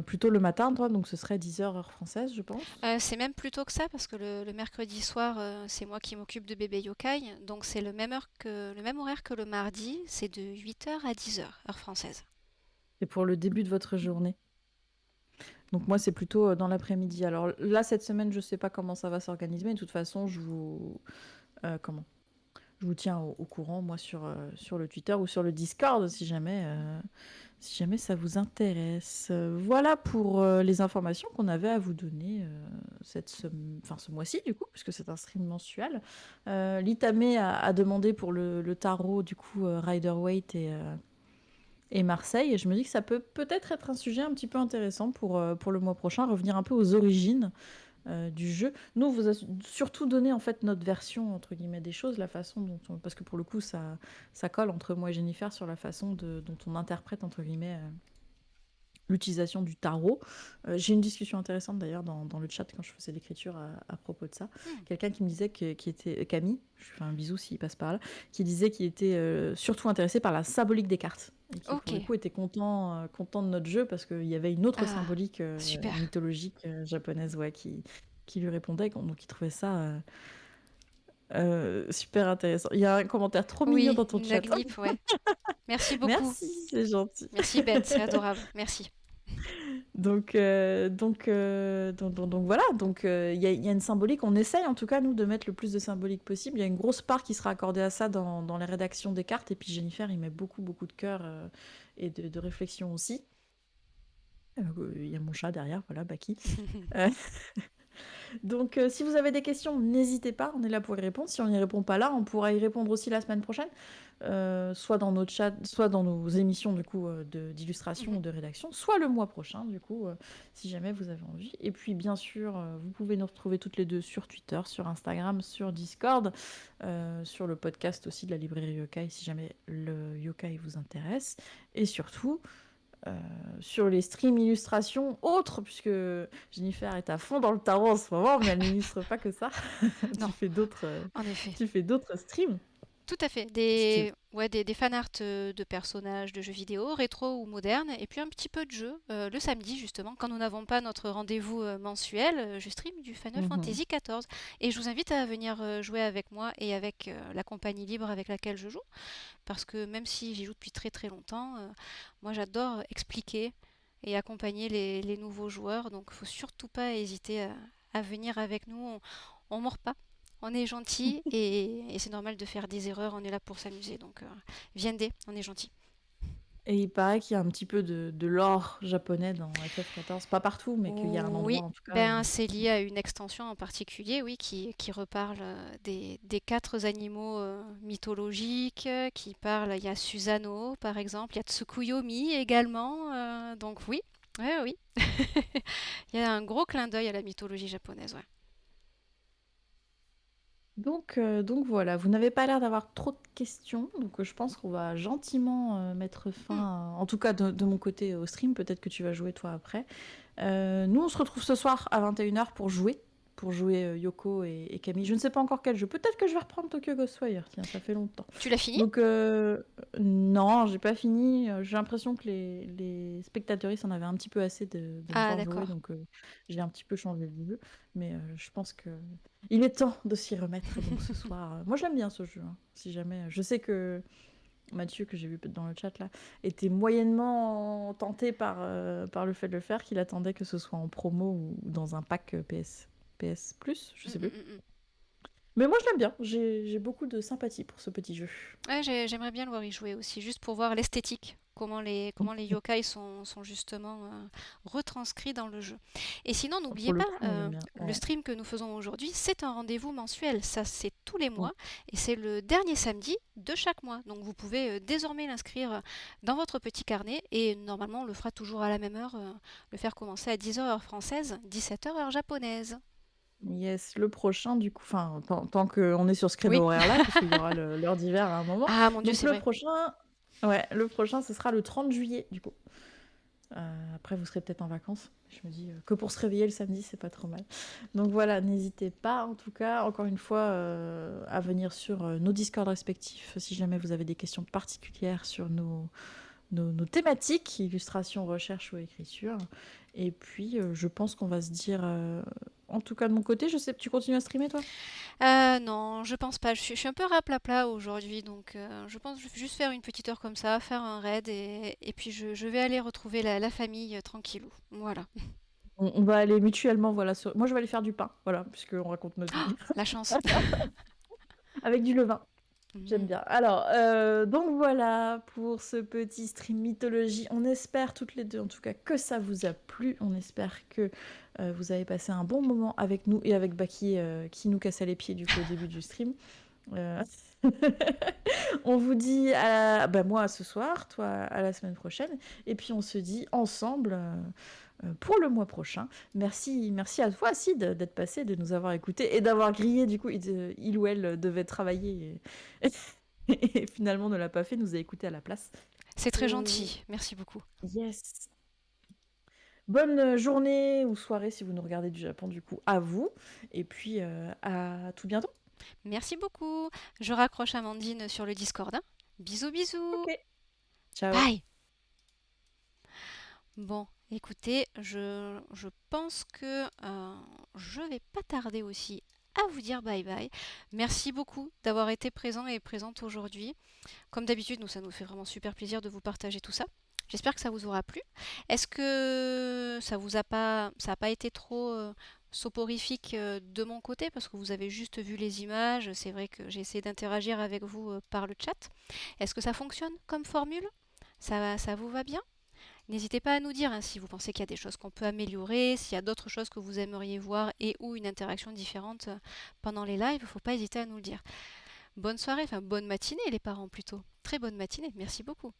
Plutôt le matin, toi, donc ce serait 10h heure française, je pense. C'est même plus tôt que ça parce que le mercredi soir, c'est moi qui m'occupe de bébé yokai. Donc c'est le même horaire que le mardi. C'est de 8h à 10h, heure française. C'est pour le début de votre journée. Donc moi, c'est plutôt dans l'après-midi. Alors là, cette semaine, je sais pas comment ça va s'organiser, mais de toute façon, comment? Je vous tiens au courant, moi, sur le Twitter ou sur le Discord, si jamais ça vous intéresse. Voilà pour les informations qu'on avait à vous donner ce mois-ci, du coup, puisque c'est un stream mensuel. L'Itamé a demandé pour le tarot, du coup, Rider-Waite et Marseille. Et je me dis que ça peut peut-être être un sujet un petit peu intéressant pour le mois prochain, revenir un peu aux origines du jeu. Nous, on vous a surtout donné en fait notre version entre guillemets des choses, la façon parce que pour le coup, ça colle entre moi et Jennifer sur la façon dont on interprète entre guillemets l'utilisation du tarot. J'ai une discussion intéressante d'ailleurs dans le chat quand je faisais l'écriture à propos de ça. Hmm. Quelqu'un qui me disait qui était Camille, je lui fais un bisou s'il passe par là, qui disait qu'il était surtout intéressé par la symbolique des cartes et qui pour Ok. le coup était content de notre jeu parce qu'il y avait une autre Ah, symbolique super. mythologique japonaise qui lui répondait, donc il trouvait ça super intéressant. Il y a un commentaire trop mignon Oui, dans ton une chat. Naglip, ouais. Merci beaucoup. Merci, c'est gentil. Merci Ben, c'est adorable. Merci. Donc voilà, il y a une symbolique, on essaye en tout cas nous de mettre le plus de symbolique possible. Il y a une grosse part qui sera accordée à ça dans les rédactions des cartes, et puis Jennifer il met beaucoup de cœur et de réflexion aussi. Il y a mon chat derrière, voilà, Baki. Euh, Donc, si vous avez des questions, n'hésitez pas, on est là pour y répondre. Si on n'y répond pas là, on pourra y répondre aussi la semaine prochaine, soit dans notre chat, soit dans nos émissions du coup d'illustration Mhm. ou de rédaction, soit le mois prochain du coup, si jamais vous avez envie. Et puis bien sûr, vous pouvez nous retrouver toutes les deux sur Twitter, sur Instagram, sur Discord, sur le podcast aussi de la librairie Yokai si jamais le Yokai vous intéresse. Et surtout, sur les streams illustrations autres, puisque Jennifer est à fond dans le tarot en ce moment, mais elle n'illustre pas que ça. Non, en effet. Tu fais d'autres streams. Tout à fait. Si tu veux. Des fan art de personnages de jeux vidéo, rétro ou modernes, et puis un petit peu de jeu. Le samedi, justement, quand nous n'avons pas notre rendez-vous mensuel, je stream du Final Mhm. Fantasy XIV. Et je vous invite à venir jouer avec moi et avec la compagnie libre avec laquelle je joue. Parce que même si j'y joue depuis très très longtemps, moi j'adore expliquer et accompagner les nouveaux joueurs. Donc il ne faut surtout pas hésiter à venir avec nous. On mord pas. On est gentil et c'est normal de faire des erreurs. On est là pour s'amuser. Donc viendez, on est gentil. Et il paraît qu'il y a un petit peu de lore japonais dans FF14. Pas partout, mais qu'il y a un endroit Oui, en tout cas ben où... c'est lié à une extension en particulier, oui, qui reparle des quatre animaux mythologiques, qui parle, il y a Susanoo par exemple, il y a Tsukuyomi également, donc oui, oui, oui. Il y a un gros clin d'œil à la mythologie japonaise, ouais. Donc voilà, vous n'avez pas l'air d'avoir trop de questions, donc je pense qu'on va gentiment mettre Hmm. fin, en tout cas de mon côté, au stream. Peut-être que tu vas jouer toi après. Nous, on se retrouve ce soir à 21h pour jouer Yoko et Camille. Je ne sais pas encore quel jeu. Peut-être que je vais reprendre Tokyo Ghostwire, tiens, ça fait longtemps. Tu l'as fini? Donc, non, j'ai pas fini. J'ai l'impression que les spectateuristes en avaient un petit peu assez de me Ah voir jouer, d'accord. donc j'ai un petit peu changé le jeu. Mais je pense que il est temps de s'y remettre. Donc ce soir, moi j'aime bien ce jeu, hein. Si jamais, je sais que Mathieu, que j'ai vu dans le chat là, était moyennement tenté par le fait de le faire, qu'il attendait que ce soit en promo ou dans un pack PS Plus, je Mm, sais mm, plus. mm, mm. Mais moi je l'aime bien, j'ai beaucoup de sympathie pour ce petit jeu. Ouais, j'aimerais bien le voir y jouer aussi, juste pour voir l'esthétique, comment les yokai sont justement retranscrits dans le jeu. Et sinon, n'oubliez Pour le pas, coup, moi j'aime bien. le Ouais. stream que nous faisons aujourd'hui, c'est un rendez-vous mensuel. Ça, c'est tous les Mm. mois et c'est le dernier samedi de chaque mois. Donc vous pouvez désormais l'inscrire dans votre petit carnet et normalement, on le fera toujours à la même heure, le faire commencer à 10 heures heure française, 17 heures heure japonaise. Yes, le prochain du coup, enfin tant qu'on est sur ce créneau Oui. horaire là, puisqu'il y aura l'heure d'hiver à un moment. Ah mon Dieu, Donc c'est vrai. le prochain ce sera le 30 juillet du coup. Après, vous serez peut-être en vacances. Je me dis que pour se réveiller le samedi, c'est pas trop mal. Donc voilà, n'hésitez pas, en tout cas, encore une fois, à venir sur nos Discord respectifs si jamais vous avez des questions particulières sur nos thématiques, illustration, recherche ou écriture. Et puis, je pense qu'on va se dire, en tout cas de mon côté, je sais, tu continues à streamer toi? Non, je pense pas. Je suis un peu raplapla aujourd'hui, donc je pense que je vais juste faire une petite heure comme ça, faire un raid et puis je vais aller retrouver la famille tranquillou. Voilà. On va aller mutuellement, voilà. Moi, je vais aller faire du pain, voilà, puisqu'on raconte notre vie. La chance. Avec du levain. J'aime Mhm. bien. Alors, donc voilà pour ce petit stream mythologie. On espère toutes les deux, en tout cas, que ça vous a plu. On espère que vous avez passé un bon moment avec nous et avec Baki qui nous cassait les pieds du coup au début du stream. Euh, On vous dit bah, moi ce soir, toi à la semaine prochaine, et puis on se dit ensemble pour le mois prochain. Merci à toi Sid d'être passé, de nous avoir écoutés et d'avoir grillé du coup. Il ou elle devait travailler et finalement ne l'a pas fait, nous a écoutés à la place. C'est très Euh, gentil. Merci beaucoup. yes. Bonne journée ou soirée si vous nous regardez du Japon du coup à vous. Et puis à tout bientôt. Merci beaucoup. Je raccroche Amandine sur le Discord, hein. Bisous, bisous. Ok. Ciao. Bye. Bon, écoutez, je pense que je vais pas tarder aussi à vous dire bye bye. Merci beaucoup d'avoir été présent et présente aujourd'hui. Comme d'habitude, nous, ça nous fait vraiment super plaisir de vous partager tout ça. J'espère que ça vous aura plu. Est-ce que ça a pas été trop soporifique de mon côté parce que vous avez juste vu les images. C'est vrai que j'ai essayé d'interagir avec vous par le chat. Est-ce que ça fonctionne comme formule? Ça vous va bien? N'hésitez pas à nous dire hein, si vous pensez qu'il y a des choses qu'on peut améliorer, s'il y a d'autres choses que vous aimeriez voir et ou une interaction différente pendant les lives. Il ne faut pas hésiter à nous le dire. Bonne soirée, enfin bonne matinée les parents plutôt. Très bonne matinée, merci beaucoup.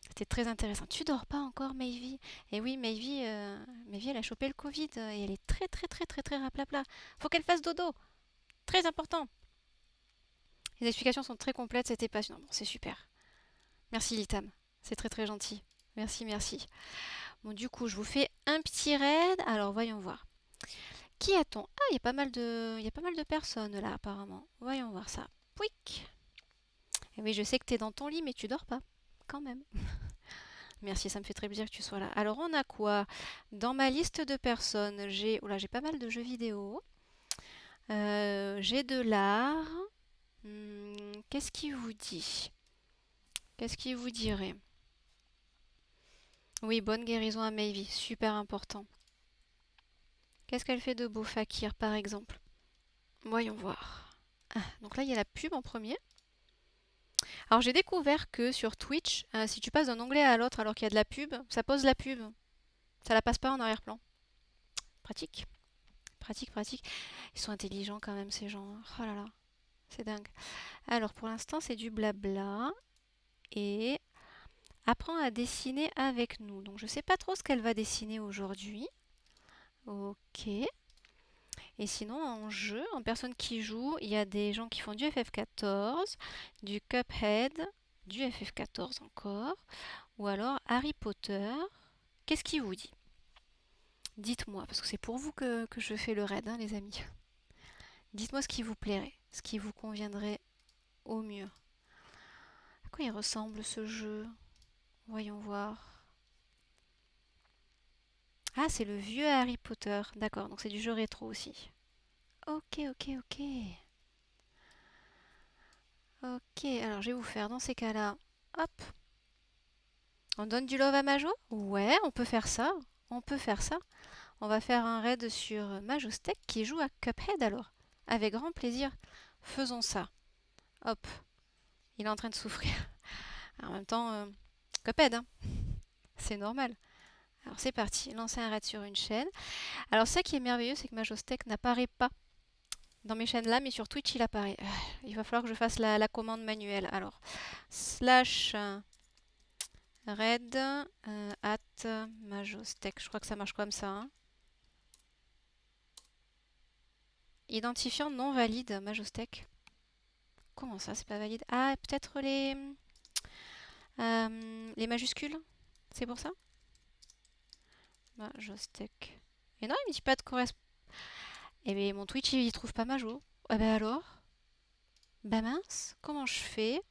C'était très intéressant. Tu dors pas encore, Mayvi? Eh oui, Mayvi, elle a chopé le Covid et elle est très très très très très raplapla. Faut qu'elle fasse dodo. Très important. Les explications sont très complètes, c'était passionnant. Bon, c'est super. Merci Litam. C'est très très gentil. Merci, merci. Bon, du coup, je vous fais un petit raid. Alors, voyons voir. Qui a-t-on? Ah, il y a pas mal de personnes là, apparemment. Voyons voir ça. Pouic. Eh oui, je sais que t'es dans ton lit, mais tu dors pas. Quand même. Merci, ça me fait très plaisir que tu sois là. Alors, on a quoi? Dans ma liste de personnes, j'ai pas mal de jeux vidéo. J'ai de l'art. Qu'est-ce qui vous dit? Qu'est-ce qui vous dirait? Oui, bonne guérison à Mayvi, super important. Qu'est-ce qu'elle fait de beau, Fakir, par exemple? Voyons voir. Ah, donc là, il y a la pub en premier. Alors, j'ai découvert que sur Twitch, si tu passes d'un onglet à l'autre alors qu'il y a de la pub, ça pose la pub. Ça la passe pas en arrière-plan. Pratique. Pratique, pratique. Ils sont intelligents quand même, ces gens, hein. Oh là là, c'est dingue. Alors, pour l'instant, c'est du blabla. Et apprends à dessiner avec nous. Donc, je sais pas trop ce qu'elle va dessiner aujourd'hui. Ok. Et sinon, en jeu, en personne qui joue, il y a des gens qui font du FF14, du Cuphead, du FF14 encore, ou alors Harry Potter. Qu'est-ce qui vous dit? Dites-moi, parce que c'est pour vous que je fais le raid, hein, les amis. Dites-moi ce qui vous plairait, ce qui vous conviendrait au mieux. À quoi il ressemble ce jeu? Voyons voir. Ah, c'est le vieux Harry Potter. D'accord, donc c'est du jeu rétro aussi. Ok, ok, ok. Ok, alors je vais vous faire dans ces cas-là. Hop. On donne du love à Majo? Ouais, on peut faire ça. On peut faire ça. On va faire un raid sur Majostec qui joue à Cuphead alors. Avec grand plaisir. Faisons ça. Hop. Il est en train de souffrir. En même temps, Cuphead, hein. C'est normal. Alors c'est parti. Lancer un raid sur une chaîne. Alors ça qui est merveilleux, c'est que Majostec n'apparaît pas dans mes chaînes là, mais sur Twitch il apparaît. Il va falloir que je fasse la commande manuelle. Alors, slash raid at Majostec. Je crois que ça marche comme ça, hein. Identifiant non valide, Majostec. Comment ça, c'est pas valide? Ah, peut-être les majuscules? C'est pour ça? Majostec. Et non, il me dit pas de correspondance. Eh bien, mon Twitch, il trouve pas Majo. Ah bah alors? Bah mince, comment je fais?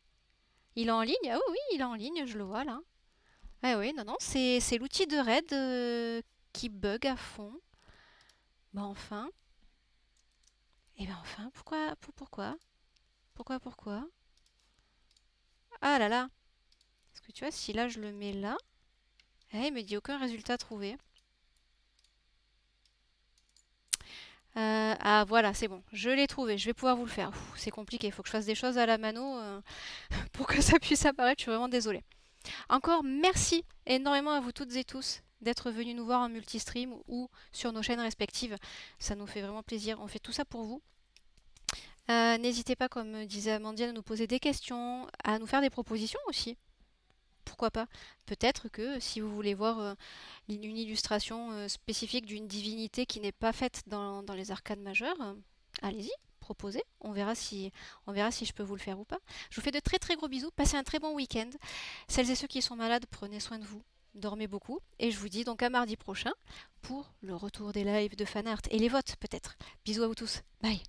Il est en ligne? Ah oui, oui, il est en ligne, je le vois là. Ah oui, non, non, c'est l'outil de raid qui bug à fond. Bah enfin. Et ben enfin, pourquoi? Pourquoi? Ah là là. Parce que tu vois, si là je le mets là, il me dit aucun résultat trouvé. Ah voilà, c'est bon, je l'ai trouvé, je vais pouvoir vous le faire. C'est compliqué, il faut que je fasse des choses à la mano pour que ça puisse apparaître, je suis vraiment désolée. Encore merci énormément à vous toutes et tous d'être venus nous voir en multistream ou sur nos chaînes respectives. Ça nous fait vraiment plaisir, on fait tout ça pour vous. N'hésitez pas, comme disait Amandienne, à nous poser des questions, à nous faire des propositions aussi. Pourquoi pas? Peut-être que si vous voulez voir une illustration spécifique d'une divinité qui n'est pas faite dans les arcades majeures, allez-y, proposez. On verra si je peux vous le faire ou pas. Je vous fais de très très gros bisous. Passez un très bon week-end. Celles et ceux qui sont malades, prenez soin de vous. Dormez beaucoup. Et je vous dis donc à mardi prochain pour le retour des lives de fanart et les votes peut-être. Bisous à vous tous. Bye.